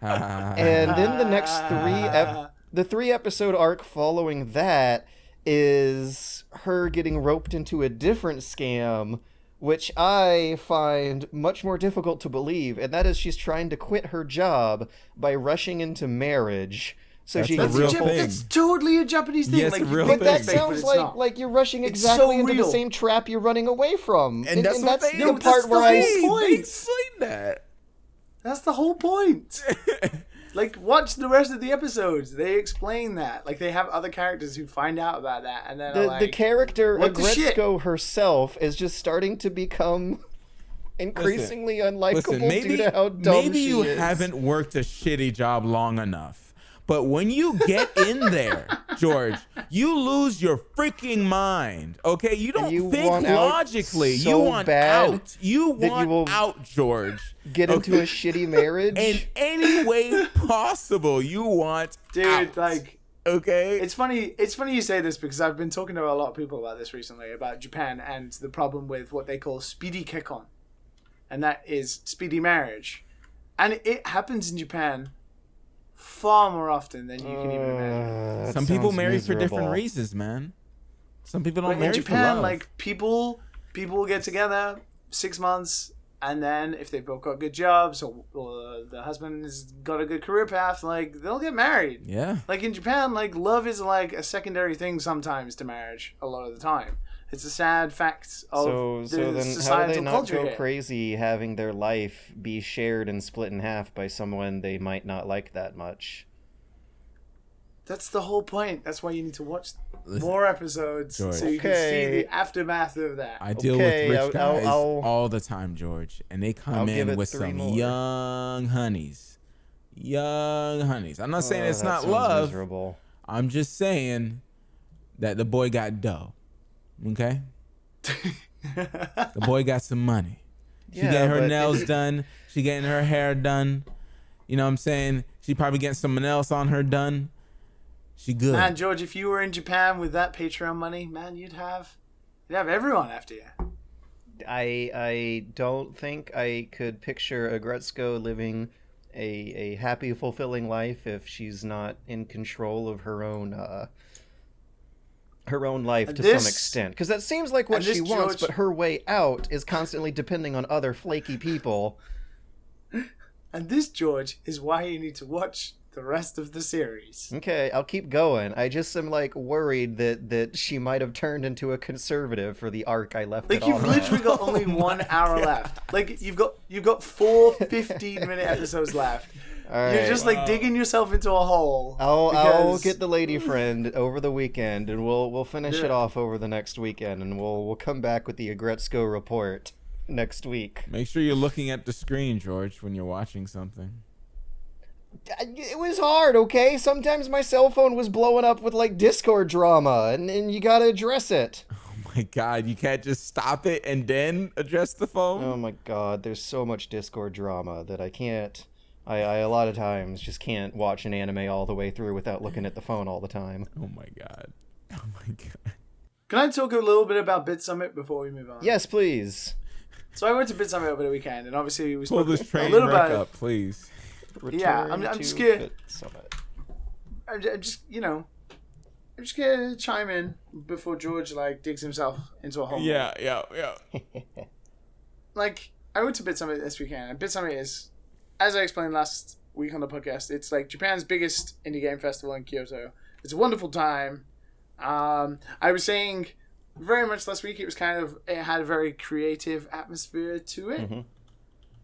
then the next 3 episode arc following that is her getting roped into a different scam, which I find much more difficult to believe, and that is she's trying to quit her job by rushing into marriage. So That's she a gets real full- thing. That's totally a Japanese thing. Yes, like, a you real think But thing. that that's fake, but sounds it's like not. like you're rushing It's exactly so into the real. same trap you're running away from. And that's what that's they- the no, part that's where the I whole point. They explain that. That's the whole point. Like, watch the rest of the episodes. They explain that. Like, they have other characters who find out about that, and then the character what the shit? Aggretsuko herself is just starting to become increasingly unlikable due to how dumb maybe she you is. haven't worked a shitty job long enough. But when you get in there, George, you lose your freaking mind. Okay, you don't you think want out logically. so you want bad out. You that you want will out, George. Get into a shitty marriage. In any way possible, you want Dude, out. like, Okay. it's funny you say this, because I've been talking to a lot of people about this recently, about Japan and the problem with what they call speedy kekkon. And that is speedy marriage. And it happens in Japan far more often than you can even imagine. That Some people sounds marry for different miserable. reasons, man. Some people don't But in marry for Japan, love. like, people will get together 6 months, and then if they've both got good jobs, or the husband has got a good career path, like, they'll get married. Yeah. Like, in Japan, like, love is like a secondary thing sometimes to marriage a lot of the time. It's a sad fact of So the then how do societal they not culture go here. crazy having their life be shared and split in half by someone they might not like that much? That's the whole point. That's why you need to watch more episodes George. so you can see the aftermath of that. I deal with rich guys all the time, George, and they come in with some young honeys. Young honeys. I'm not saying it's not love. Miserable. I'm just saying that the boy got dough. Okay? The boy got some money. She getting her nails done. She getting her hair done. You know what I'm saying? She probably getting someone else on her done. She good. Man, George, if you were in Japan with that Patreon money, man, you'd have everyone after you. I don't think I could picture Aggretsuko living a happy, fulfilling life if she's not in control of her own life to some extent. Because that seems like what she wants, but her way out is constantly depending on other flaky people. And this, George, is why you need to watch the rest of the series. Okay, I'll keep going. I just am worried that she might have turned into a conservative for the arc I left it on. You've literally got only 1 hour left. You've got 4 15-minute episodes left. Right. You're just digging yourself into a hole. I'll get the lady friend over the weekend, and we'll finish it off over the next weekend, and we'll come back with the Aggretsuko report next week. Make sure you're looking at the screen, George, when you're watching something. It was hard, okay? Sometimes my cell phone was blowing up with Discord drama, and you gotta address it. Oh my god, you can't just stop it and then address the phone? Oh my god, there's so much Discord drama that I can't. I a lot of times just can't watch an anime all the way through without looking at the phone all the time. Oh my god. Oh my god. Can I talk a little bit about Bitsummit before we move on? Yes, please. So I went to Bitsummit over the weekend, and obviously we spoke a this train little wreck about up, please. I'm just gonna. I'm just gonna chime in before George digs himself into a hole. Yeah. I went to Bitsummit this weekend, and Bitsummit is, as I explained last week on the podcast, it's Japan's biggest indie game festival in Kyoto. It's a wonderful time. I was saying very much last week it had a very creative atmosphere to it. Mm-hmm.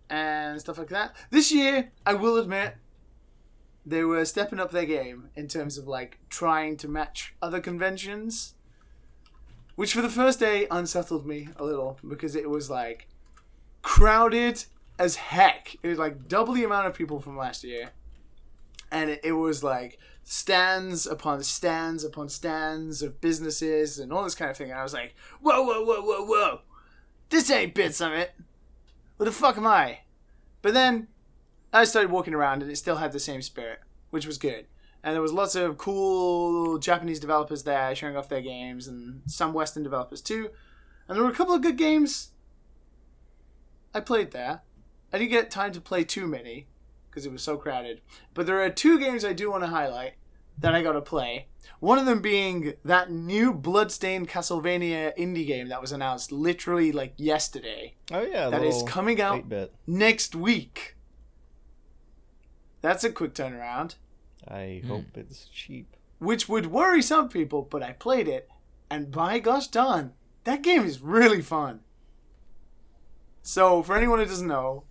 And stuff like that. This year, I will admit, they were stepping up their game in terms of trying to match other conventions, which for the first day unsettled me a little because it was crowded as heck. It was double the amount of people from last year, and it was stands upon stands upon stands of businesses and all this kind of thing. And I was like, whoa, this ain't Bitsummit. What the fuck am I? But then I started walking around and it still had the same spirit, which was good. And there was lots of cool Japanese developers there showing off their games and some Western developers too. And there were a couple of good games I played there. I didn't get time to play too many because it was so crowded. But there are 2 games I do want to highlight that I got to play. One of them being that new Bloodstained Castlevania indie game that was announced literally yesterday. Oh yeah, that is coming out 8-bit. Next week. That's a quick turnaround. I hope it's cheap. Which would worry some people, but I played it, and by gosh darn, that game is really fun. So for anyone who doesn't know,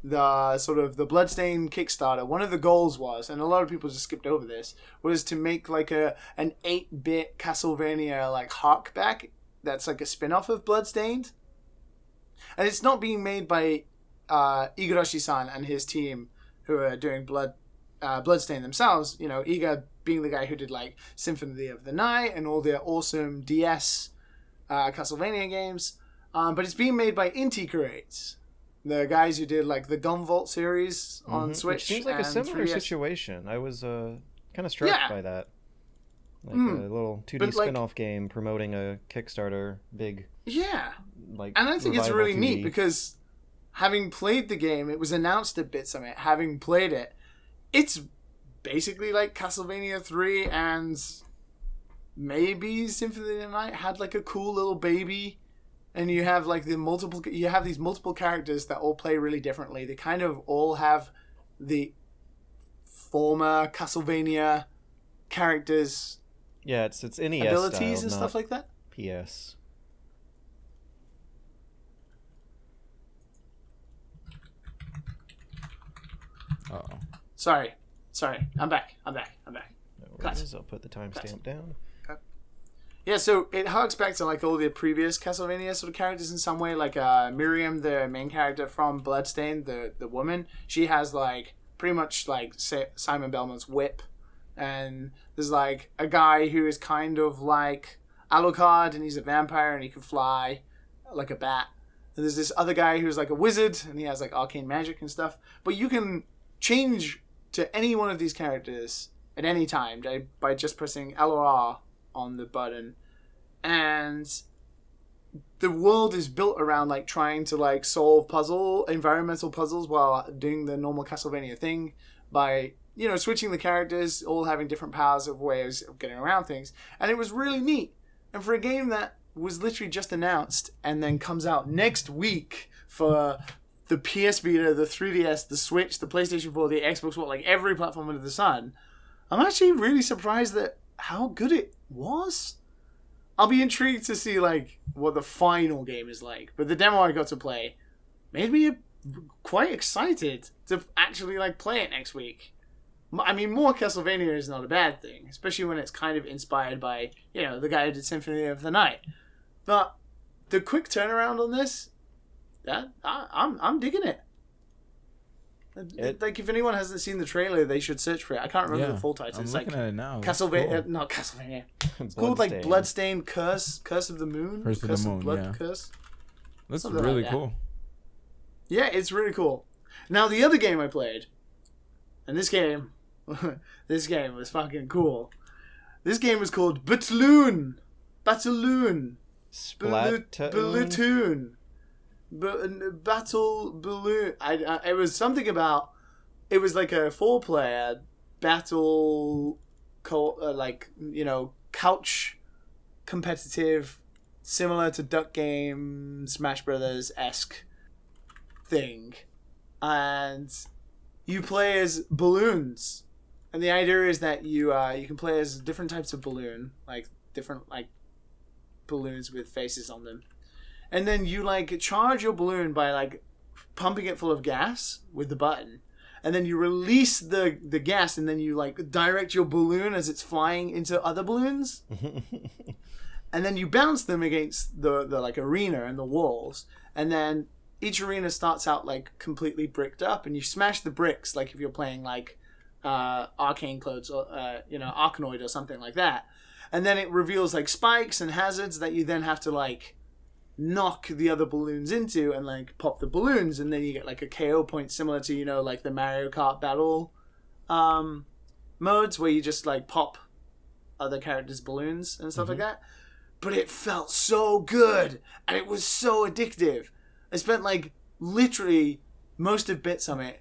the Bloodstained Kickstarter, one of the goals was, and a lot of people just skipped over this, was to make an 8-bit Castlevania harkback that's a spin-off of Bloodstained. And it's not being made by Igarashi-san and his team who are doing Bloodstained themselves. Iga being the guy who did Symphony of the Night and all the awesome DS Castlevania games. But it's being made by Inti Creates. The guys who did the Gunvolt series on Switch. It seems like a similar 3DS. situation. I was kind of struck by that. A little 2D spin-off game promoting a Kickstarter big. Yeah. And I think it's really 2D. neat because having played the game, it was announced at Bitsummit. Having played it, it's basically Castlevania 3 and maybe Symphony of the Night had a cool little baby. And you have these multiple characters that all play really differently. They kind of all have the former Castlevania characters. Yeah, it's NES abilities style, and stuff like that. PS. Uh-oh. Sorry. I'm back. No, I'll put the timestamp down. Yeah, so it harks back to like all the previous Castlevania sort of characters in some way. Like Miriam, the main character from Bloodstained, the woman, she has like pretty much like Simon Belmont's whip. And there's like a guy who is kind of like Alucard, and he's a vampire and he can fly like a bat. And there's this other guy who's like a wizard and he has like arcane magic and stuff. But you can change to any one of these characters at any time by just pressing L or R on the button. And the world is built around like trying to like solve environmental puzzles while doing the normal Castlevania thing by, you know, switching the characters, all having different powers of ways of getting around things. And it was really neat. And for a game that was literally just announced and then comes out next week for the PS Vita, the 3DS, the Switch, the PlayStation 4, the Xbox One, like every platform under the sun, I'm actually really surprised at how good it was. I'll be intrigued to see like what the final game is like. But the demo I got to play made me quite excited to actually like play it next week. I mean, more Castlevania is not a bad thing, especially when it's kind of inspired by, you know, the guy who did Symphony of the Night. But the quick turnaround on this, I'm digging it. Like, if anyone hasn't seen the trailer, they should search for it. I can't remember the full title. It's looking like at it now. Castlevania, cool. Not Castlevania. It's called like Bloodstained Curse of the Moon. Curse of the Moon, Blood Curse. That's really cool. Yeah, it's really cool. Now, the other game I played, and this game was fucking cool. This game was called Battlloon. Battlloon. Balloon. Battle Balloon. It was something about. It was like a 4-player battle, like, you know, couch competitive, similar to Duck Game, Smash Brothers esque thing, and you play as balloons, and the idea is that you can play as different types of balloon, like different like balloons with faces on them. And then you like charge your balloon by like pumping it full of gas with the button. And then you release the gas, and then you like direct your balloon as it's flying into other balloons. And then you bounce them against the like arena and the walls. And then each arena starts out like completely bricked up, and you smash the bricks like if you're playing like Arcane Clothes or Arkanoid or something like that. And then it reveals like spikes and hazards that you then have to like knock the other balloons into and like pop the balloons, and then you get like a KO point similar to, you know, like the Mario Kart battle modes where you just like pop other characters' balloons and stuff like that. But it felt so good and it was so addictive. I spent like literally most of Bitsummit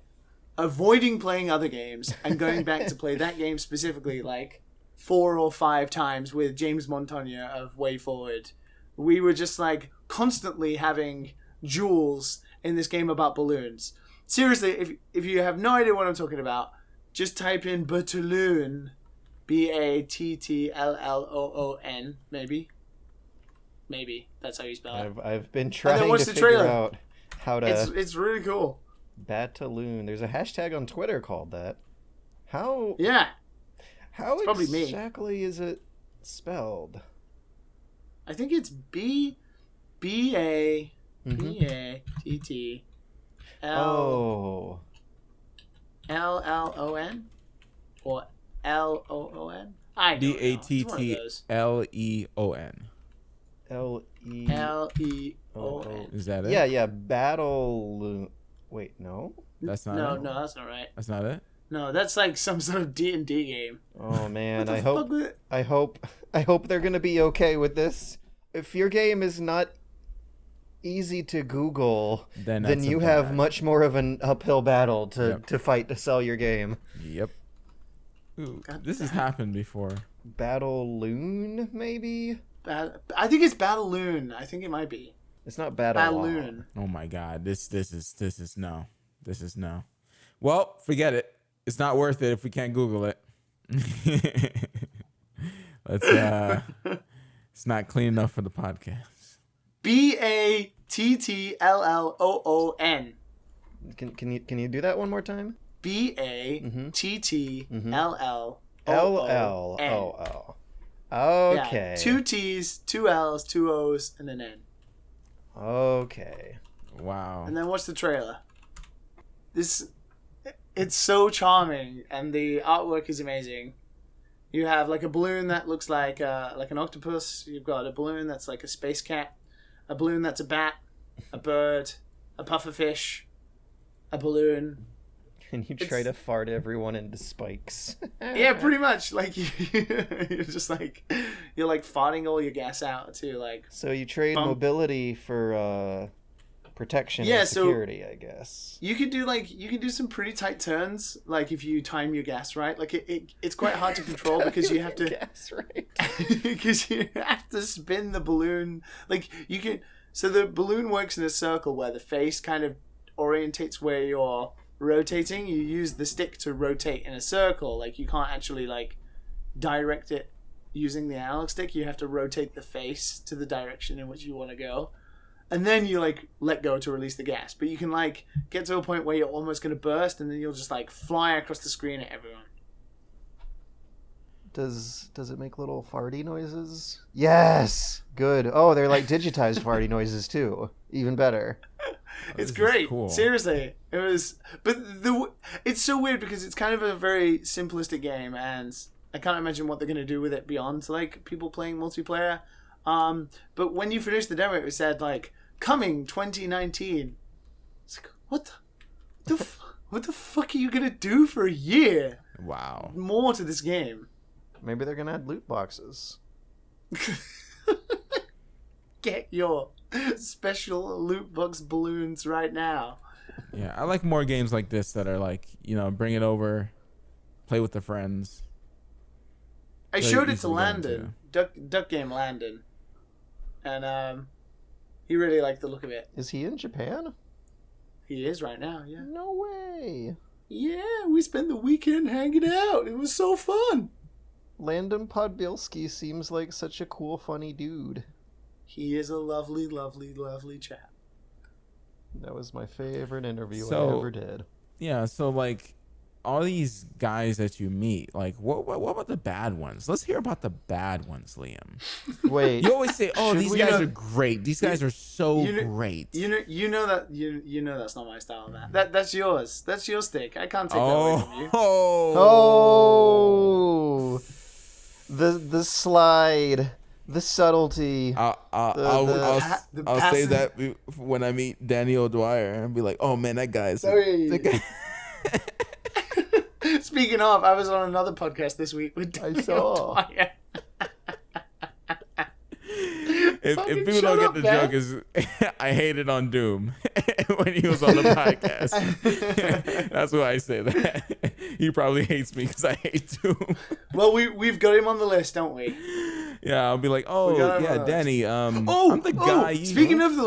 avoiding playing other games and going back to play that game specifically like 4 or 5 times with James Montagna of Way Forward. We were just like constantly having duels in this game about balloons. Seriously, if you have no idea what I'm talking about, just type in Battlloon, Battlloon, maybe that's how you spell it. I've been trying to figure out how to. It's really cool. Battlloon. There's a hashtag on Twitter called that. How? Yeah. How it's probably exactly is it spelled? I think it's B-A-T-T-L-L-O-O-N. Or L-O-O-N? I don't know. B-A-T-T-L-E-O-N. L-E-O-N. Is that it? Yeah. Battlloon. Wait, no? That's not it? No, that's not right. That's not it? No, that's like some sort of D&D game. Oh man, I hope they're gonna be okay with this. If your game is not easy to Google, then you have much more of an uphill battle to fight to sell your game. Yep. Ooh, this has happened before. Battlloon, maybe? I think it's Battlloon. I think it might be. It's not Battlloon. Battlloon. Oh my god, this is no. This is no. Well, forget it. It's not worth it if we can't Google it. Let's it's not clean enough for the podcast. B-A-T-T-L-L-O-O-N. Can you do that one more time? B-A-T-T-L-L-O-O-N. L-L-O-O. Okay. Yeah, 2 T's, 2 L's, 2 O's, and an N. Okay. Wow. And then watch the trailer. It's so charming, and the artwork is amazing. You have like a balloon that looks like an octopus. You've got a balloon that's like a space cat. A balloon that's a bat, a bird, a pufferfish, a balloon. And you try to fart everyone into spikes. Yeah, pretty much. Like you're just like you're farting all your gas out to like. So you trade mobility for protection and security, I guess. You could do some pretty tight turns, like if you time your gas right. Like it's quite hard to control because you have to gas right. because you have to spin the balloon. Like you can. So the balloon works in a circle where the face kind of orientates where you're rotating. You use the stick to rotate in a circle. Like you can't actually like direct it using the analog stick. You have to rotate the face to the direction in which you want to go, and then you like let go to release the gas. But you can like get to a point where you're almost going to burst, and then you'll just like fly across the screen at everyone. Does it make little farty noises? Yes, good. Oh, they're like digitized farty noises too. Even better. It's great. Cool. Seriously, it was. But it's so weird because it's kind of a very simplistic game, and I can't imagine what they're going to do with it beyond like people playing multiplayer. But when you finished the demo, it said like coming 2019. It's like what the fuck are you gonna do for a year? Wow. More to this game. Maybe they're gonna add loot boxes. Get your special loot box balloons right now. Yeah, I like more games like this that are like, bring it over, play with the friends. I showed it to Landon, Duck Game Landon, and he really liked the look of it. Is he in Japan? He is right now, yeah. No way. Yeah, we spent the weekend hanging out. It was so fun. Landon Podbilski seems like such a cool, funny dude. He is a lovely, lovely, lovely chap. That was my favorite interview I ever did. Yeah, so like all these guys that you meet, like what about the bad ones? Let's hear about the bad ones, Liam. Wait, you always say, "Oh, these guys are great. These guys are so great." You know that's not my style, man. That's yours. That's your stick. I can't take that away from you. Oh, the slide. The subtlety. I'll say that when I meet Danny O'Dwyer and be like, "Oh man, that guy's." Speaking of, I was on another podcast this week with Danny O'Dwyer. If people don't get the joke, is I hated on Doom when he was on the podcast. That's why I say that. He probably hates me because I hate Doom. Well, we've got him on the list, don't we? Yeah, I'll be like, oh yeah, Danny. I'm the guy. Speaking of the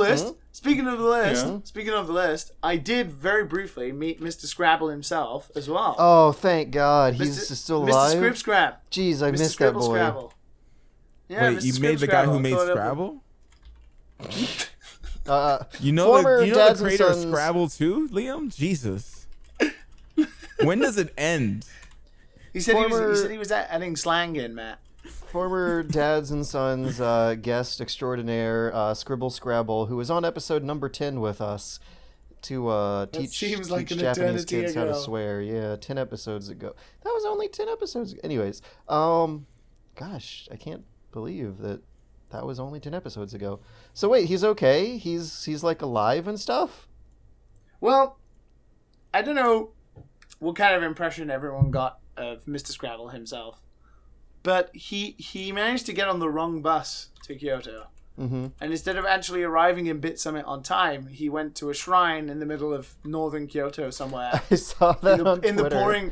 list, I did very briefly meet Mr. Scrabble himself as well. Oh, thank God, he's still alive. Mr. Scrab. Jeez, I missed that boy. Scrabble. Yeah, wait, Mr. you made the guy who made Scrabble? You know the creator of Scrabble too, Liam? Jesus. When does it end? He said he was adding slang in, Matt. Former Dads and Sons guest extraordinaire, Scribble Scrabble, who was on episode number 10 with us to teach Japanese kids how to swear. Yeah, 10 episodes ago. That was only 10 episodes ago. Anyways, gosh, I can't believe that was only 10 episodes ago. So wait, he's okay? He's like alive and stuff? Well, I don't know what kind of impression everyone got of Mr. Scrabble himself. But he managed to get on the wrong bus to Kyoto. Mm-hmm. And instead of actually arriving in Bitsummit on time, he went to a shrine in the middle of northern Kyoto somewhere. I saw that on Twitter.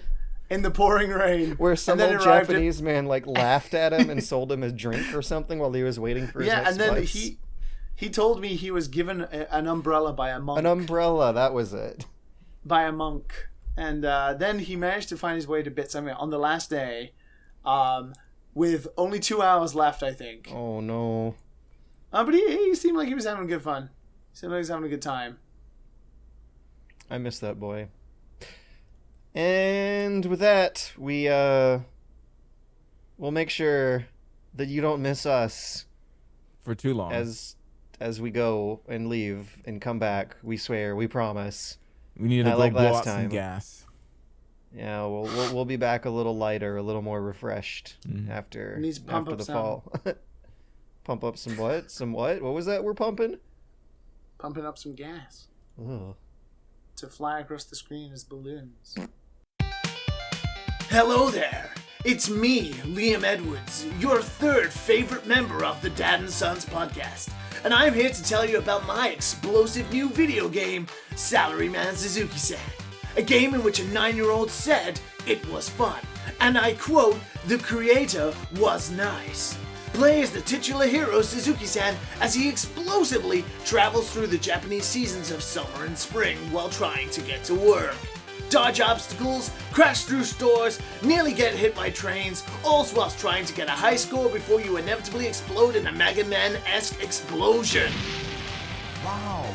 In the pouring rain. Where some old Japanese man laughed at him and sold him a drink or something while he was waiting for his next bus. And then he told me he was given an umbrella by a monk. An umbrella, that was it. By a monk. And then he managed to find his way to Bitsummit on the last day. With only 2 hours left, I think. Oh, no. But he seemed like he was having good fun. He seemed like he was having a good time. I miss that boy. And with that, we We'll make sure that you don't miss us for too long. As we go and leave and come back, we swear, we promise. We need to go blow out some gas. Yeah, we'll be back a little lighter, a little more refreshed after the fall. Pump up some what? Some what? What was that we're pumping? Pumping up some gas. Ugh. To fly across the screen as balloons. Hello there. It's me, Liam Edwards, your third favorite member of the Dad and Sons podcast. And I'm here to tell you about my explosive new video game, Salaryman Suzuki-San. A game in which a 9-year-old said it was fun. And I quote, the creator was nice. Play as the titular hero Suzuki-san as he explosively travels through the Japanese seasons of summer and spring while trying to get to work. Dodge obstacles, crash through stores, nearly get hit by trains, all whilst trying to get a high score before you inevitably explode in a Mega Man-esque explosion. Wow.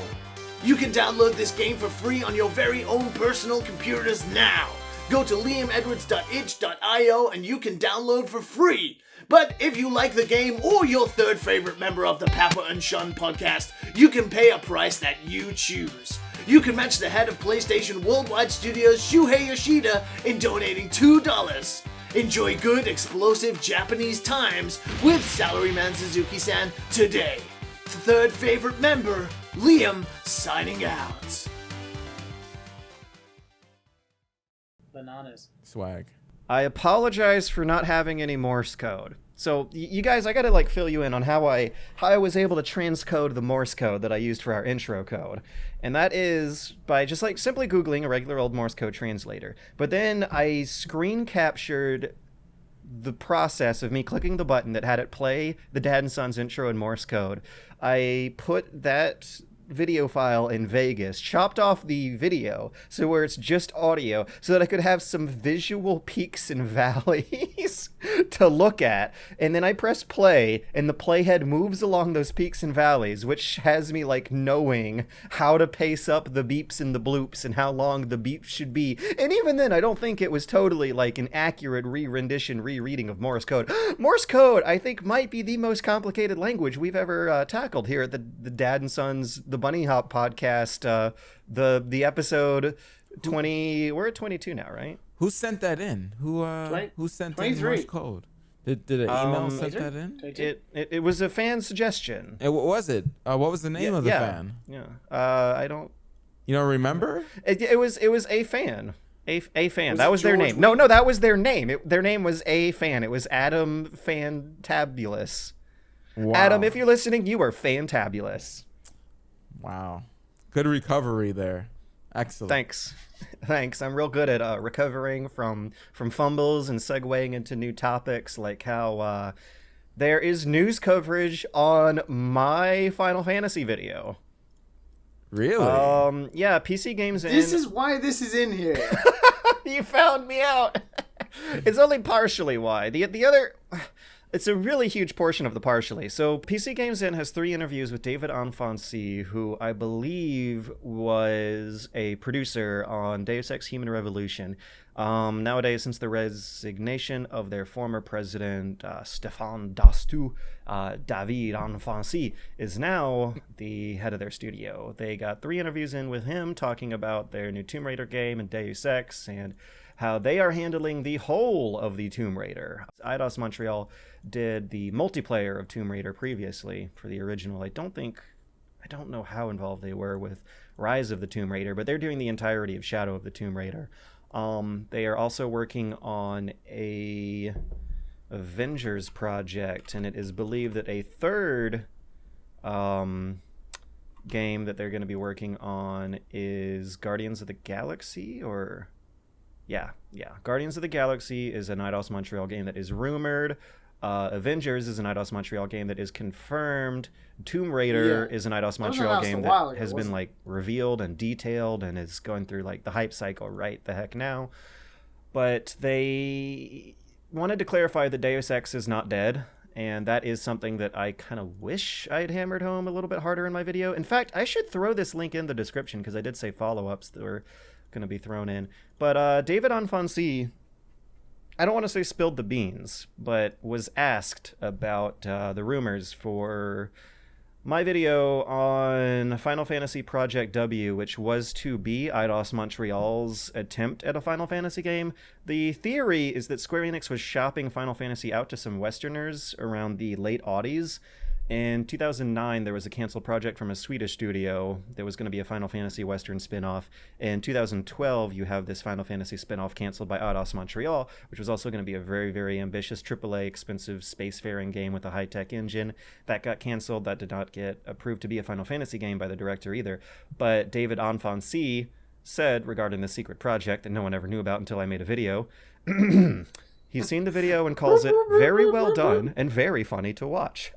You can download this game for free on your very own personal computers now. Go to liamedwards.itch.io and you can download for free. But if you like the game or your third favorite member of the Papa and Shun podcast, you can pay a price that you choose. You can match the head of PlayStation Worldwide Studios, Shuhei Yoshida, in donating $2. Enjoy good, explosive Japanese times with Salaryman Suzuki-san today. Third favorite member, Liam, signing out. Bananas. Swag. I apologize for not having any Morse code. So you guys, I gotta fill you in on how I was able to transcode the Morse code that I used for our intro code. And that is by just simply Googling a regular old Morse code translator. But then I screen captured the process of me clicking the button that had it play the Dad and Sons intro in Morse code. I put that video file in Vegas, chopped off the video so where it's just audio so that I could have some visual peaks and valleys to look at, and then I press play and the playhead moves along those peaks and valleys, which has me knowing how to pace up the beeps and the bloops and how long the beeps should be. And even then I don't think it was totally an accurate rereading of Morse code. Morse code I think might be the most complicated language we've ever tackled here at the Dad and Sons the Bunny Hop podcast, the episode 20. We're at 22 now, right? Who sent that in? Who sent in Morse code? Did an email send that in? It was a fan suggestion. What was it? What was the name of the fan? Yeah. I don't. You don't remember? It was a fan. A fan. That was their name. No, that was their name. Their name was A fan. It was Adam Fantabulous. Wow. Adam, if you're listening, you are fantabulous. Wow. Good recovery there. Excellent. Thanks. I'm real good at recovering from fumbles and segueing into new topics, like how there is news coverage on my Final Fantasy video. Really? Yeah, PC Games. This is why this is in here. You found me out. It's only partially why. The other... It's a really huge portion of the partially. So PC Games In has 3 interviews with David Anfonsi, who I believe was a producer on Deus Ex Human Revolution. Nowadays, since the resignation of their former president, Stéphane Dastou, David Anfonsi is now the head of their studio. They got 3 interviews in with him talking about their new Tomb Raider game and Deus Ex and how they are handling the whole of the Tomb Raider. Eidos Montreal did the multiplayer of Tomb Raider previously for the original. I don't know how involved they were with Rise of the Tomb Raider, but they're doing the entirety of Shadow of the Tomb Raider. They are also working on a Avengers project, and it is believed that a third game that they're going to be working on is Guardians of the Galaxy, or... Yeah. Guardians of the Galaxy is an Eidos Montreal game that is rumored. Avengers is an Eidos Montreal game that is confirmed. Tomb Raider is an Eidos Montreal game that has been revealed and detailed and is going through the hype cycle right the heck now. But they wanted to clarify that Deus Ex is not dead, and that is something that I kind of wish I had hammered home a little bit harder in my video. In fact, I should throw this link in the description because I did say follow-ups that were going to be thrown in. But David Anfonsi I don't want to say spilled the beans, but was asked about the rumors for my video on Final Fantasy Project W, which was to be Eidos Montreal's attempt at a Final Fantasy game. The theory is that Square Enix was shopping Final Fantasy out to some Westerners around the late aughties. In 2009, there was a canceled project from a Swedish studio that was going to be a Final Fantasy Western spin-off. In 2012, you have this Final Fantasy spin-off canceled by Eidos Montreal, which was also going to be a very, very ambitious AAA expensive spacefaring game with a high-tech engine. That got canceled. That did not get approved to be a Final Fantasy game by the director either. But David Onfonsi said regarding the secret project that no one ever knew about until I made a video, he's seen the video and calls it very well done and very funny to watch.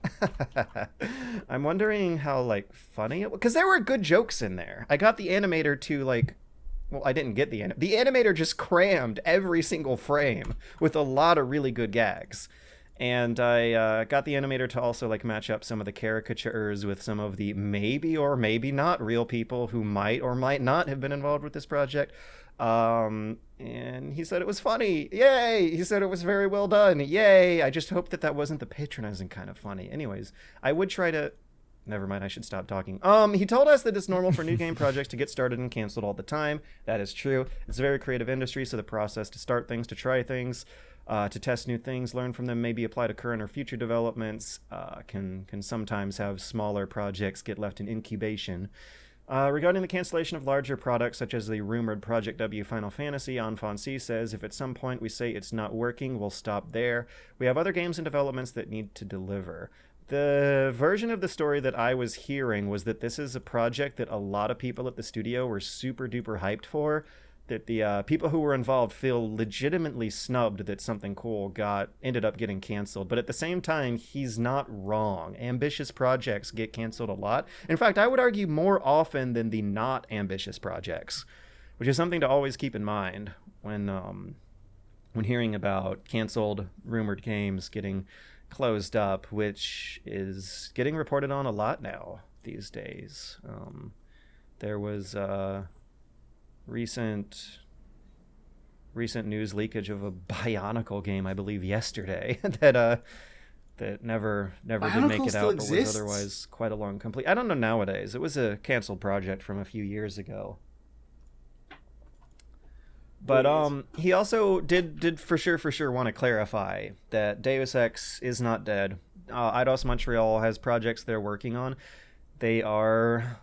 I'm wondering how, like, funny it was. Because there were good jokes in there. I got the animator to, like... Well, I didn't get the animator just crammed every single frame with a lot of really good gags. And I got the animator to also, like, match up some of the caricatures with some of the maybe or maybe not real people who might or might not have been involved with this project. And he said it was funny. Yay! He said it was very well done. Yay! I just hope that wasn't the patronizing kind of funny. Anyways, I would try to... Never mind, I should stop talking. He told us that it's normal for new game projects to get started and canceled all the time. That is true. It's a very creative industry, so the process to start things, to try things, to test new things, learn from them, maybe apply to current or future developments, can sometimes have smaller projects get left in incubation. Regarding the cancellation of larger products, such as the rumored Project W Final Fantasy, Onfonsi says, if at some point we say it's not working, we'll stop there. We have other games and developments that need to deliver. The version of the story that I was hearing was that this is a project that a lot of people at the studio were super duper hyped for, that the people who were involved feel legitimately snubbed that something cool ended up getting canceled. But at the same time, he's not wrong. Ambitious projects get canceled a lot. In fact, I would argue more often than the not ambitious projects, which is something to always keep in mind when hearing about canceled, rumored games getting closed up, which is getting reported on a lot now these days. There was recent news leakage of a Bionicle game, I believe yesterday, that never Bionicle did make it still out, exists? but was otherwise quite a long complete. I don't know nowadays. It was a canceled project from a few years ago. But he also did for sure want to clarify that Deus Ex is not dead. Eidos Montreal has projects they're working on. They are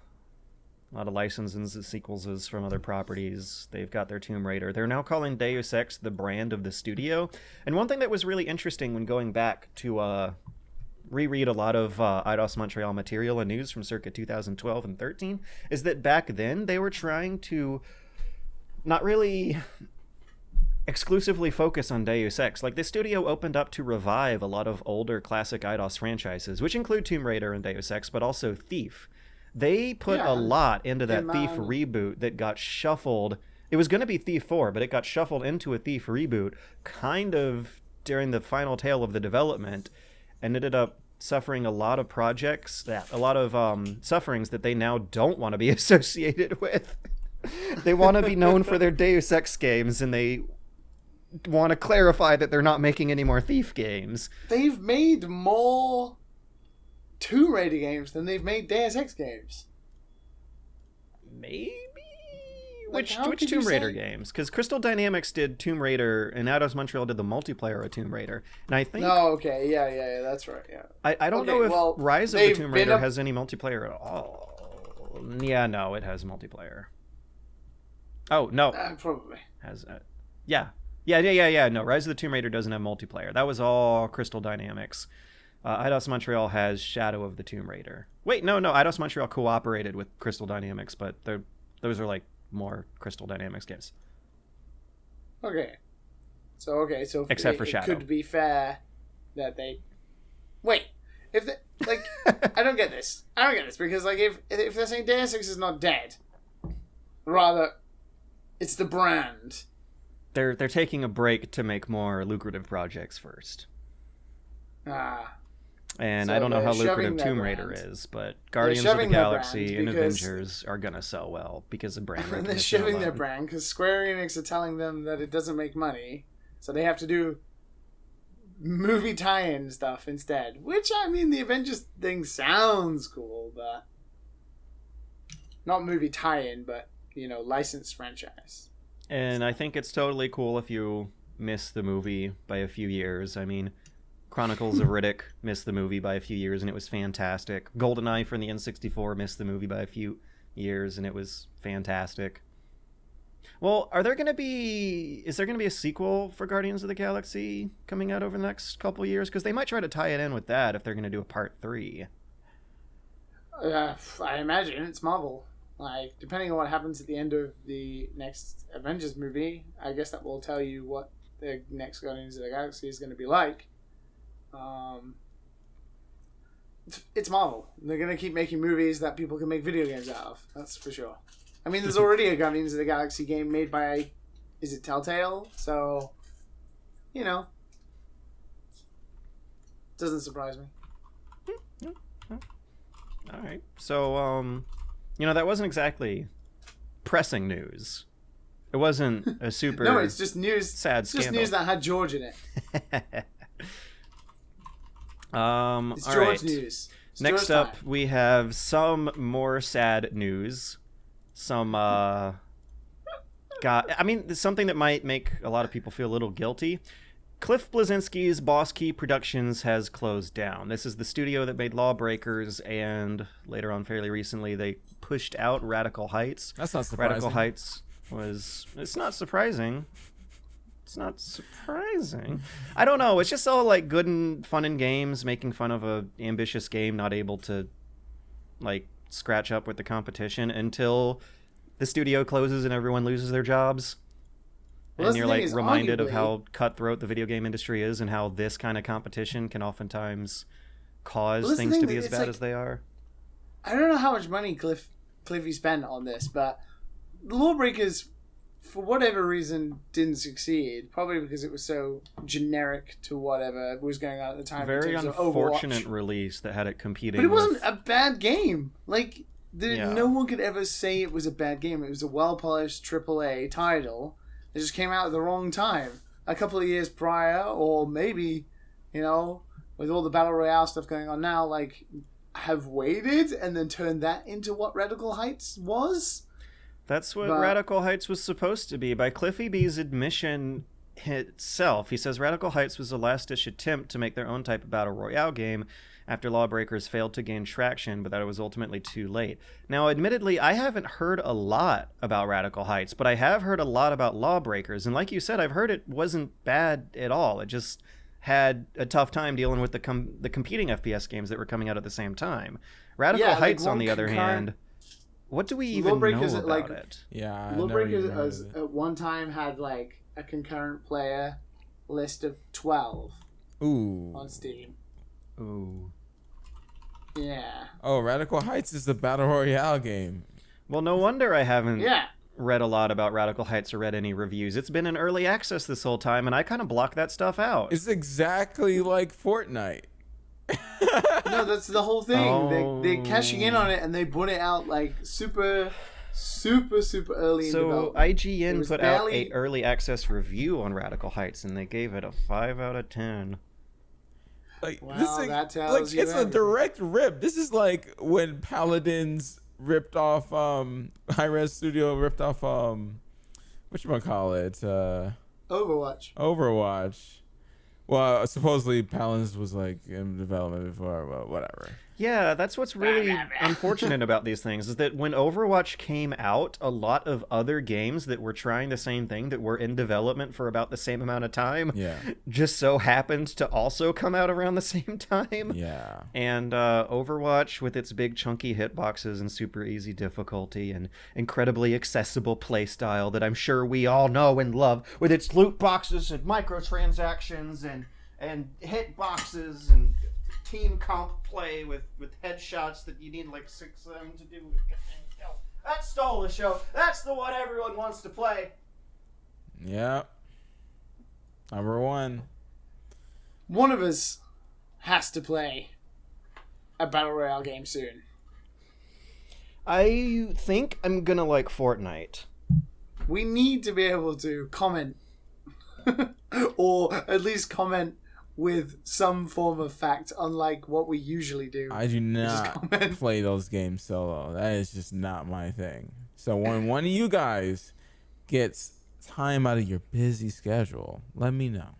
a lot of licenses and sequels from other properties. They've got their Tomb Raider. They're now calling Deus Ex the brand of the studio. And one thing that was really interesting when going back to reread a lot of Eidos Montreal material and news from circa 2012 and 13 is that back then they were trying to not really exclusively focus on Deus Ex. Like, the studio opened up to revive a lot of older classic Eidos franchises, which include Tomb Raider and Deus Ex, but also Thief. They put a lot into that Thief reboot that got shuffled. It was going to be Thief 4, but it got shuffled into a Thief reboot kind of during the final tail of the development and ended up suffering a lot of sufferings that they now don't want to be associated with. They want to be known for their Deus Ex games, and they want to clarify that they're not making any more Thief games. They've made more Tomb Raider games than they've made Deus Ex games. Maybe? Like, which Tomb Raider games? Because Crystal Dynamics did Tomb Raider, and Eidos Montreal did the multiplayer of Tomb Raider. And I think... Oh, okay. Yeah, that's right, yeah. I don't know if Rise of the Tomb Raider has any multiplayer at all. Yeah, no, it has multiplayer. Oh, no. Probably. Has Yeah. No, Rise of the Tomb Raider doesn't have multiplayer. That was all Crystal Dynamics. Eidos Montreal has Shadow of the Tomb Raider. Wait, no. Eidos Montreal cooperated with Crystal Dynamics, but those are like more Crystal Dynamics games. Okay. So except for Shadow. It could be fair that they... Wait. If they... Like, I don't get this. Because, like, if they're saying Deus Ex is not dead, rather, it's the brand. They're taking a break to make more lucrative projects first. And so I don't know how lucrative Tomb Raider is, but Guardians of the Galaxy and Avengers are going to sell well because of brand recognition. They're shoving their brand because Square Enix are telling them that it doesn't make money. So they have to do movie tie-in stuff instead. Which, I mean, the Avengers thing sounds cool, but... Not movie tie-in, but, licensed franchise. And I think it's totally cool if you miss the movie by a few years. I mean, Chronicles of Riddick missed the movie by a few years, and it was fantastic. GoldenEye from the N64 missed the movie by a few years, and it was fantastic. Well, is there going to be a sequel for Guardians of the Galaxy coming out over the next couple years? Because they might try to tie it in with that if they're going to do a part 3. I imagine it's Marvel. Like, depending on what happens at the end of the next Avengers movie, I guess that will tell you what the next Guardians of the Galaxy is going to be like. It's Marvel. They're going to keep making movies that people can make video games out of. That's for sure. I mean, there's already a Guardians of the Galaxy game made by, is it Telltale? So, doesn't surprise me. All right. So, that wasn't exactly pressing news. It wasn't a super no, it's just news. Sad scandal. Just news that had George in it. It's all George right. news. It's Next George up, time. we have some more sad news. Some, something that might make a lot of people feel a little guilty. Cliff Bleszinski's Boss Key Productions has closed down. This is the studio that made Lawbreakers, and later on, fairly recently, they pushed out Radical Heights. That's not surprising. Radical Heights it's not surprising. It's not surprising. I don't know. It's just all like good and fun in games, making fun of a ambitious game not able to like scratch up with the competition until the studio closes and everyone loses their jobs. Well, and you're like reminded arguably, of how cutthroat the video game industry is and how this kind of competition can oftentimes cause things to be as bad as they are. I don't know how much money Cliffy spent on this, but Lawbreakers, for whatever reason, didn't succeed. Probably because it was so generic to whatever was going on at the time. Very in terms unfortunate of Overwatch. release that had it competing. But it wasn't with... a bad game. Like, Yeah. no one could ever say it was a bad game. It was a well-polished AAA title. It just came out at the wrong time. A couple of years prior, or maybe, with all the Battle Royale stuff going on now, like, have waited and then turned that into what Radical Heights was. That's what Radical Heights was supposed to be. By Cliffy B's admission itself, he says Radical Heights was a last-ditch attempt to make their own type of Battle Royale game after Lawbreakers failed to gain traction, but that it was ultimately too late. Now, admittedly, I haven't heard a lot about Radical Heights, but I have heard a lot about Lawbreakers, and like you said, I've heard it wasn't bad at all. It just had a tough time dealing with the competing FPS games that were coming out at the same time. Radical Heights, on the other hand, what do we even know about it? Yeah, Lawbreakers at one time had like a concurrent player list of 12 on Steam. Ooh. Yeah. Oh, Radical Heights is the Battle Royale game. Well, no wonder I haven't read a lot about Radical Heights or read any reviews. It's been in early access this whole time, and I kind of blocked that stuff out. It's exactly like Fortnite. No, that's the whole thing. Oh. They're cashing in on it, and they put it out like super early in development. So IGN put out a early access review on Radical Heights, and they gave it a 5 out of 10. Like, wow, that tells you it's everything. A direct rip. This is like when Paladins ripped off Hi-Res Studio ripped off whatchamacallit? Overwatch. Well, supposedly Paladins was like in development before, but whatever. Yeah, that's what's really unfortunate about these things, is that when Overwatch came out, a lot of other games that were trying the same thing, that were in development for about the same amount of time, just so happened to also come out around the same time. Yeah. And Overwatch, with its big chunky hitboxes and super easy difficulty and incredibly accessible playstyle that I'm sure we all know and love, with its loot boxes and microtransactions and hitboxes and team comp play with headshots that you need like 6 of them to do. That stole the show. That's the one everyone wants to play. Yeah. Number one. One of us has to play a Battle Royale game soon. I think I'm gonna like Fortnite. We need to be able to comment or at least comment with some form of fact, unlike what we usually do. I do not play those games solo. That is just not my thing. So when one of you guys gets time out of your busy schedule, let me know.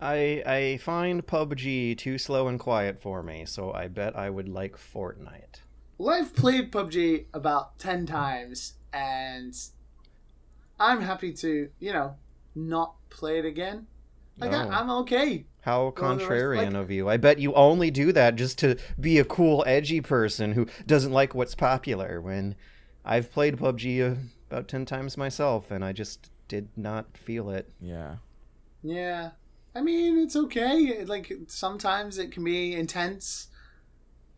I find PUBG too slow and quiet for me, so I bet I would like Fortnite. Well, I've played PUBG about 10 times, and I'm happy to, not play it again. Like, I'm okay. How contrarian of you. I bet you only do that just to be a cool, edgy person who doesn't like what's popular, when I've played PUBG about 10 times myself, and I just did not feel it. Yeah. Yeah. I mean, it's okay. Like, sometimes it can be intense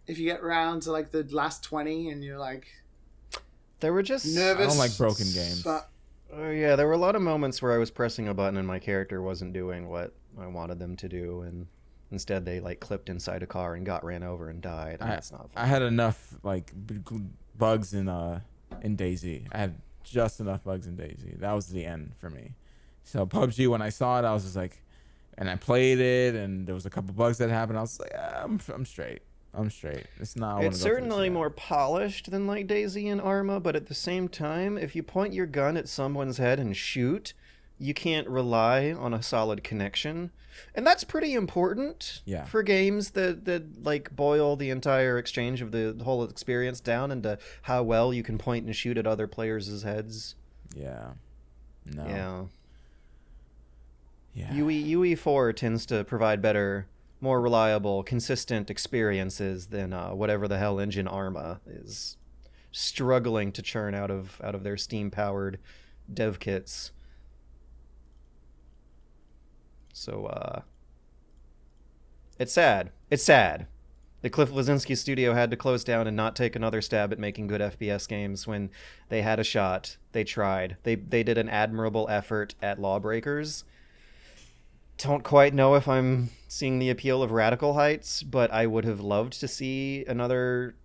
if you get around to, like, the last 20 and you're, like... There were just... nervous. I don't like broken games. Yeah, there were a lot of moments where I was pressing a button and my character wasn't doing what I wanted them to do, and instead they, like, clipped inside a car and got ran over and died, and that's not fun. I had enough, like, bugs in DayZ. I had just enough bugs in DayZ. That was the end for me. So PUBG, when I saw it, I was just like... And I played it, and there was a couple bugs that happened. I was like, I'm straight. I'm straight. It's not. It's certainly more polished than like DayZ and Arma, but at the same time, if you point your gun at someone's head and shoot, you can't rely on a solid connection, and that's pretty important for games that like boil the entire exchange of the whole experience down into how well you can point and shoot at other players' heads. Yeah. No. Yeah. Yeah. UE4 tends to provide better, more reliable, consistent experiences than whatever the hell engine Arma is struggling to churn out of their Steam-powered dev kits. So, it's sad. It's sad. The Cliff Bleszinski studio had to close down and not take another stab at making good FPS games when they had a shot. They tried. They did an admirable effort at Lawbreakers. Don't quite know if I'm seeing the appeal of Radical Heights, but I would have loved to see another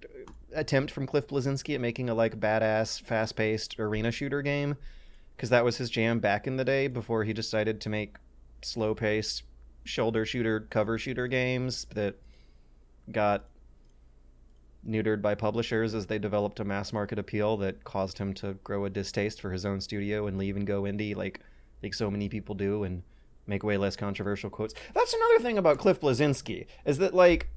attempt from Cliff Bleszinski at making a like badass, fast-paced arena shooter game, because that was his jam back in the day before he decided to make slow-paced shoulder shooter, cover shooter games that got neutered by publishers as they developed a mass market appeal that caused him to grow a distaste for his own studio and leave and go indie like so many people do, and make way less controversial quotes. That's another thing about Cliff Bleszinski, is that, like,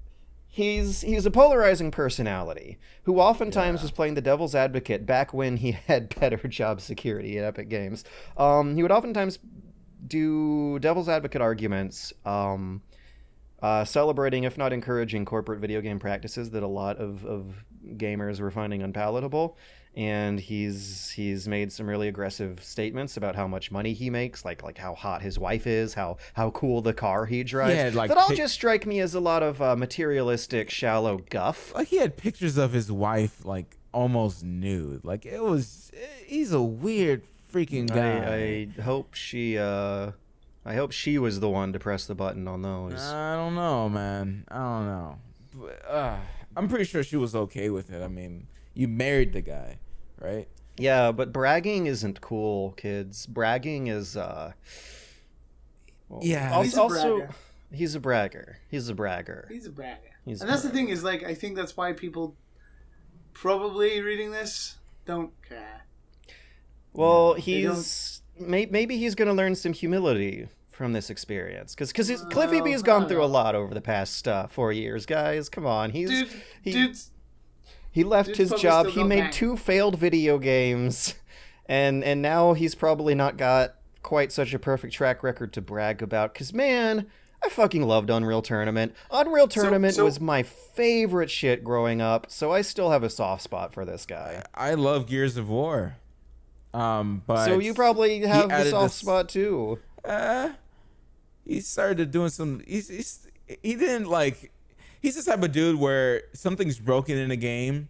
he's a polarizing personality who oftentimes was playing the devil's advocate back when he had better job security at Epic Games. He would oftentimes do devil's advocate arguments, celebrating, if not encouraging, corporate video game practices that a lot of gamers were finding unpalatable. And he's made some really aggressive statements about how much money he makes, like how hot his wife is, how cool the car he drives. Yeah, like, that all just strike me as a lot of materialistic, shallow guff. Like, he had pictures of his wife, like, almost nude. Like, he's a weird freaking guy. I hope she was the one to press the button on those. I don't know, man. I don't know. But, I'm pretty sure she was okay with it. I mean, you married the guy, right? Yeah, but bragging isn't cool, kids. Bragging is, yeah. He's a bragger. He's a bragger. And that's the thing is, like, I think that's why people probably reading this don't care. Well, maybe he's going to learn some humility from this experience, because Cliffy B has gone through a lot over the past 4 years, guys. Come on, he left his job. He made 2 failed video games, and now he's probably not got quite such a perfect track record to brag about. Because, man, I fucking loved Unreal Tournament. Unreal Tournament was my favorite shit growing up, so I still have a soft spot for this guy. I love Gears of War. But so you probably have the soft spot too. He started doing some. He didn't like. He's the type of dude where something's broken in a game,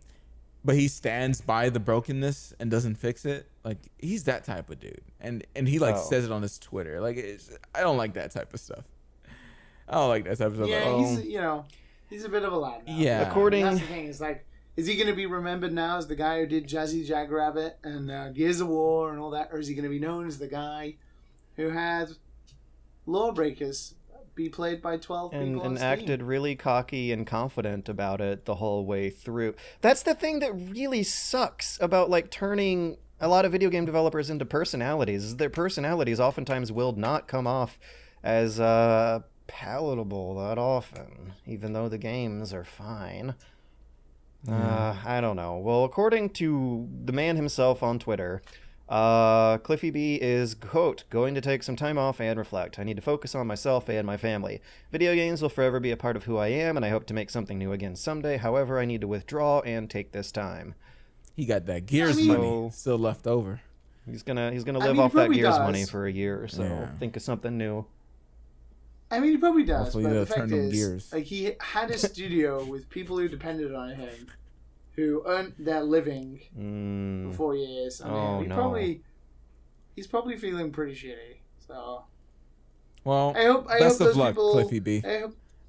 but he stands by the brokenness and doesn't fix it. Like, he's that type of dude, and he says it on his Twitter. Like, I don't like that type of stuff. I don't like that type of stuff. Yeah, he's a bit of a loudmouth. Yeah, that's the thing. Is like, is he going to be remembered now as the guy who did Jazzy Jackrabbit and Gears of War and all that, or is he going to be known as the guy who had lawbreakers be played by 12 people on and Steam. acted really cocky and confident about it the whole way through. That's the thing that really sucks about like turning a lot of video game developers into personalities, is their personalities oftentimes will not come off as palatable that often, even though the games are fine. I don't know. Well, according to the man himself on Twitter, Cliffy B is, quote, going to take some time off and reflect. I need to focus on myself and my family. Video games will forever be a part of who I am, and I hope to make something new again someday. However, I need to withdraw and take this time. He got that Gears money still left over. He's gonna live off that Gears money for a year or so. Yeah. Think of something new. I mean, he probably does, Hopefully but they'll the fact turn them is, gears. like, he had a studio with people who depended on him, who earned their living for 4 years. I mean, he's probably feeling pretty shitty. So, well, I hope best those of luck, people, Cliffy B.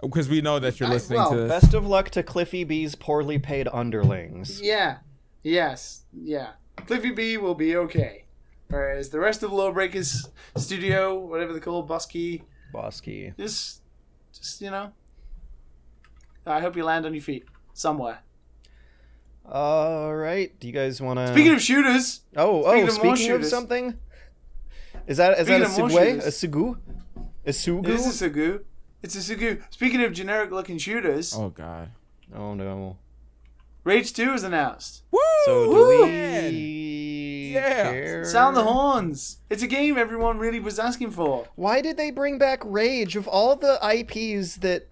Because we know that you're listening to this. Best of luck to Cliffy B's poorly paid underlings. Yeah. Yes. Yeah. Cliffy B will be okay. Whereas the rest of Lawbreakers Studio, whatever they're called, Bosky, just I hope you land on your feet somewhere. All right. Do you guys want to? Speaking of shooters. Speaking of something. Is that a Segway? A Sugu? A Sugu? It is a Sugu. It's a Sugu. Speaking of generic-looking shooters. Oh God. Oh no. Rage 2 is announced. Woo! So do we care? Sound the horns. It's a game everyone really was asking for. Why did they bring back Rage of all the IPs that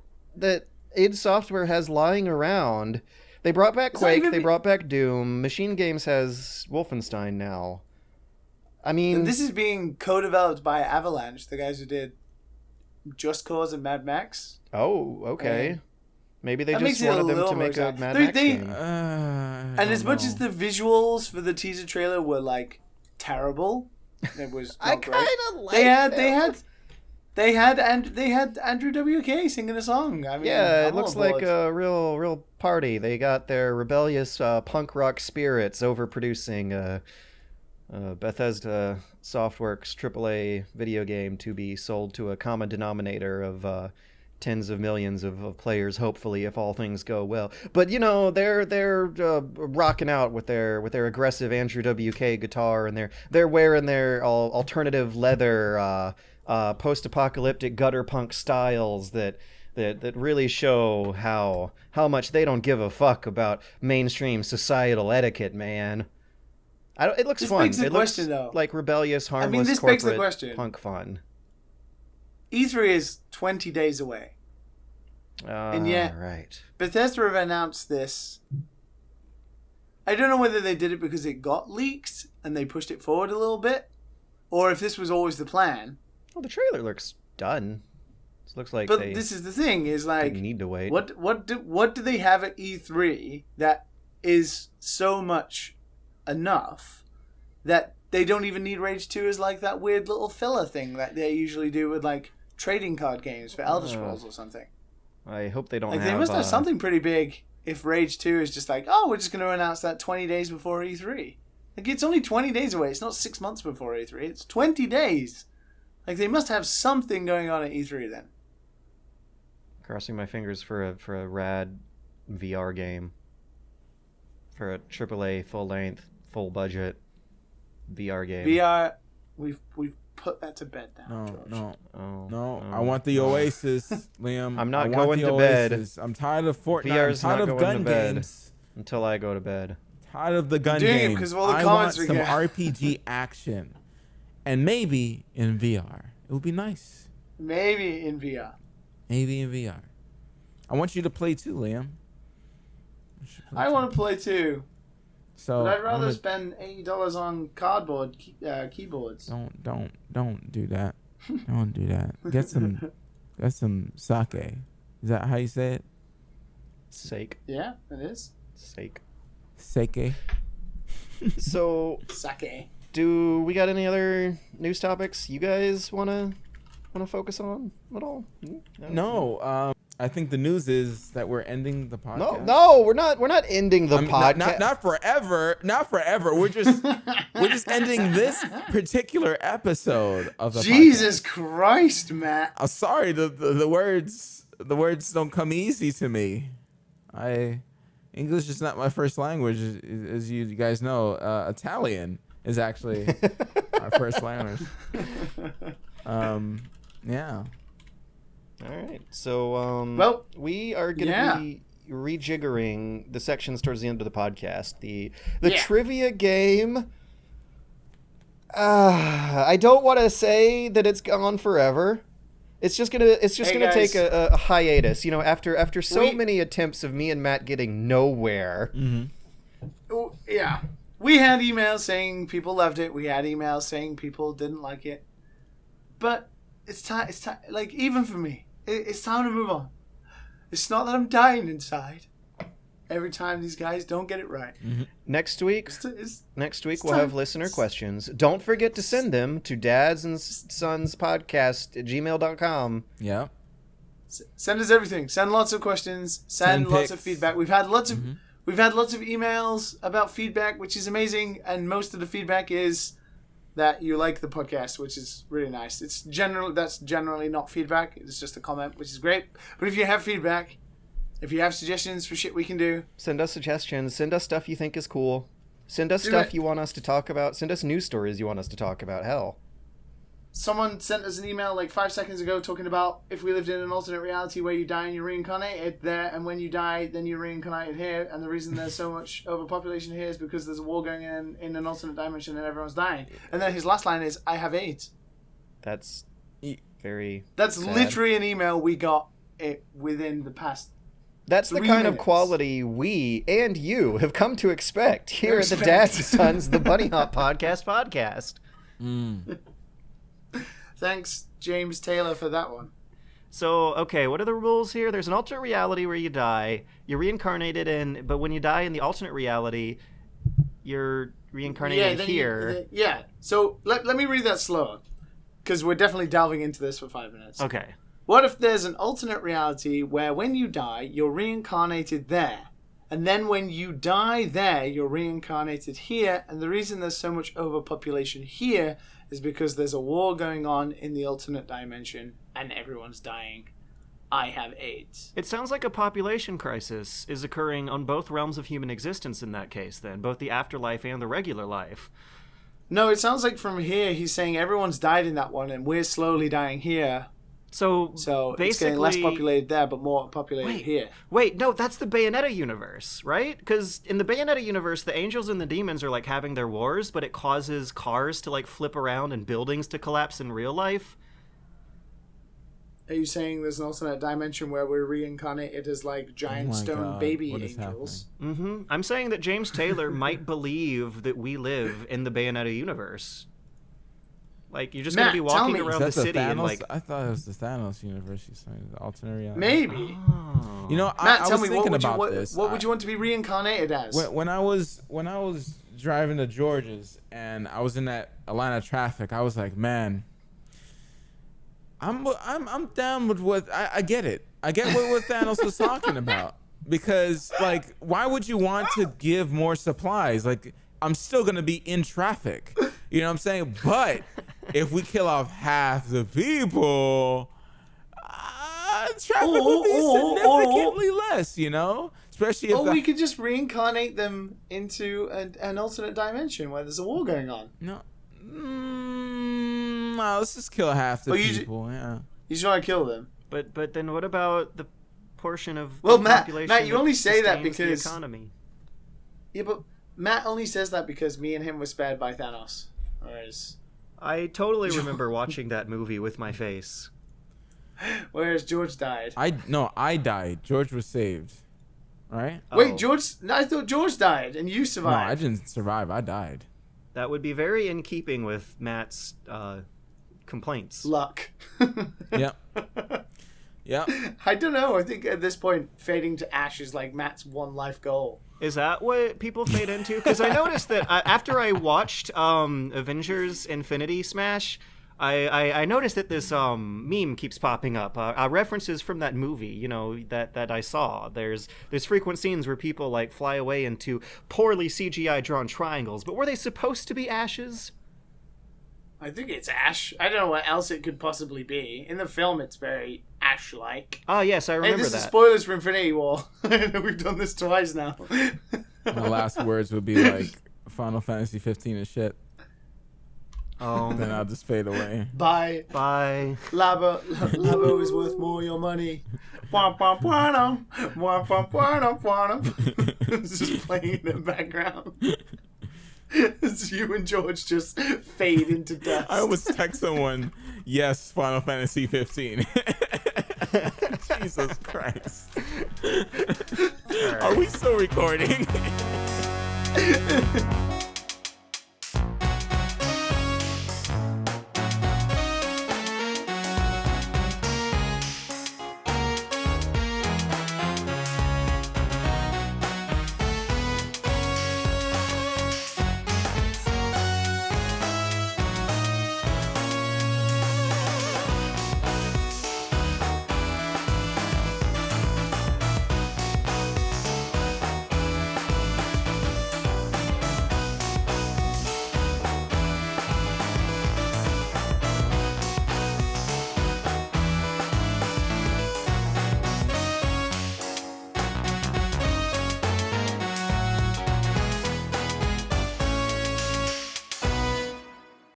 id Software has lying around? They brought back Quake, they brought back Doom, Machine Games has Wolfenstein now. I mean... And this is being co-developed by Avalanche, the guys who did Just Cause and Mad Max. Oh, okay. Maybe they just wanted them to make a Mad Max game. And as much as the visuals for the teaser trailer were, like, terrible, it was not I kind of like They had Andrew WK singing a song. I mean, yeah, it looks like a real party. They got their rebellious punk rock spirits overproducing Bethesda Softworks AAA video game to be sold to a common denominator of tens of millions of players, hopefully, if all things go well. But they're rocking out with their aggressive Andrew WK guitar, and they're wearing their alternative leather. Post-apocalyptic gutter punk styles that really show how much they don't give a fuck about mainstream societal etiquette, man. It looks fun. It looks like rebellious, harmless corporate punk fun. E3 is 20 days away. And yet, right. Bethesda have announced this. I don't know whether they did it because it got leaked and they pushed it forward a little bit, or if this was always the plan. Well, the trailer looks done. It looks like this is the thing, is like... They need to wait. What do they have at E3 that is so much enough that they don't even need Rage 2 as like that weird little filler thing that they usually do with like trading card games for Elder Scrolls or something. I hope they don't They must have something pretty big if Rage 2 is just like, we're just going to announce that 20 days before E3. Like, it's only 20 days away. It's not 6 months before E3. It's 20 days. Like, they must have something going on at E3 then. Crossing my fingers for a rad VR game. For a AAA, full-length, full-budget VR game. VR, we've put that to bed now, George. No. I want the Oasis, Liam. I'm not going to bed. I'm tired of Fortnite. VR's I'm tired not of going gun to bed games. Until I go to bed. Tired of the gun doing games. it because of all the I comments want we some get. RPG action. And maybe in VR. It would be nice. Maybe in VR. I want you to play too, Liam. I want to play too. So but I'd rather spend $80 on cardboard keyboards. Don't do that. Don't do that. Get some sake. Is that how you say it? Sake. Yeah, it is. Sake. Sake. So sake. Do we got any other news topics you guys wanna focus on at all? No. I think the news is that we're ending the podcast. No, we're not. We're not ending the podcast. Not forever. Not forever. We're just ending this particular episode of the Jesus podcast. Christ, Matt. I'm sorry. The words don't come easy to me. English is not my first language, as you guys know. Italian is actually my first language. Yeah. All right. So, well, we are going to be rejiggering the sections towards the end of the podcast. The trivia game. I don't want to say that it's gone forever. It's just gonna take a hiatus. You know, after so many attempts of me and Matt getting nowhere. Mm-hmm. Yeah. We had emails saying people loved it. We had emails saying people didn't like it. But it's time. Like, even for me, it's time to move on. It's not that I'm dying inside every time these guys don't get it right. Mm-hmm. Next week we'll have listener questions. Don't forget to send them to dadandsonspodcast at gmail.com. Yeah. Send us everything. Send lots of questions. Send lots of feedback. We've had lots of emails about feedback, which is amazing, and most of the feedback is that you like the podcast, which is really nice. That's generally not feedback. It's just a comment, which is great. But if you have feedback, if you have suggestions for shit we can do, send us suggestions. Send us stuff you think is cool. Send us stuff you want us to talk about. Send us news stories you want us to talk about. Hell. Someone sent us an email like 5 seconds ago talking about if we lived in an alternate reality where you die and you're reincarnated there, and when you die, then you're reincarnated here. And the reason there's so much overpopulation here is because there's a war going on in an alternate dimension and everyone's dying. And then his last line is, I have AIDS. That's very That's sad. Literally an email we got within the past. That's the kind of quality we and you have come to expect here at the Dads and Sons, the Bunny Hop podcast. Thanks, James Taylor, for that one. So, okay, what are the rules here? There's an alternate reality where you die. You're reincarnated but when you die in the alternate reality, you're reincarnated here. So, let me read that slower, because we're definitely delving into this for 5 minutes. Okay. What if there's an alternate reality where when you die, you're reincarnated there? And then when you die there, you're reincarnated here. And the reason there's so much overpopulation here is because there's a war going on in the alternate dimension and everyone's dying. I have AIDS. It sounds like a population crisis is occurring on both realms of human existence in that case, then, both the afterlife and the regular life. No, it sounds like from here he's saying everyone's died in that one and we're slowly dying here. So basically, it's getting less populated there, but more populated here. Wait, no, that's the Bayonetta universe, right? Because in the Bayonetta universe, the angels and the demons are like having their wars, but it causes cars to like flip around and buildings to collapse in real life. Are you saying there's an alternate dimension where we're reincarnated as like giant stone baby angels? Mm-hmm. I'm saying that James Taylor might believe that we live in the Bayonetta universe. Like, you're just going to be walking around the city and, like... I thought it was the Thanos universe. You're saying the alternate reality.Maybe. Oh. You know, Matt, I was thinking about this. What would you want to be reincarnated as? When I was driving to George's and I was in that Atlanta traffic, I was like, man, I'm down with what... I get it. I get what Thanos was talking about. Because, like, why would you want to give more supplies? Like, I'm still going to be in traffic. You know what I'm saying? But... if we kill off half the people, traffic will be significantly less, you know? Especially if we could just reincarnate them into an alternate dimension where there's a war going on. No, let's just kill half the people. Yeah. You just want to kill them. But then what about the portion of the population Matt, you only say that because the economy? Yeah, but Matt only says that because me and him were spared by Thanos. Whereas... I totally remember watching that movie with my face. Whereas George died. I died. George was saved. Right? Wait, I thought George died and you survived. No, I didn't survive. I died. That would be very in keeping with Matt's complaints. Luck. Yep. Yep. I don't know. I think at this point, fading to ash is like Matt's one life goal. Is that what people fade into? Because I noticed that after I watched Avengers Infinity Smash, I noticed that this meme keeps popping up. References from that movie, you know, that I saw. There's frequent scenes where people like fly away into poorly CGI drawn triangles, but were they supposed to be ashes? I think it's ash. I don't know what else it could possibly be. In the film, it's very ash-like. Ah, yes, I remember Hey, this that. is spoilers for Infinity War. We've done this twice now. My last words would be like Final Fantasy 15 is shit. Oh, Then I'll just fade away. Bye. bye. Labo is worth more your money. Wah, wah, wah, dum. Wah, wah, wah, dum, wah, dum. It's just playing in the background. It's you and George just fade into dust. I always text someone, yes, Final Fantasy 15. Jesus Christ. Are we still recording?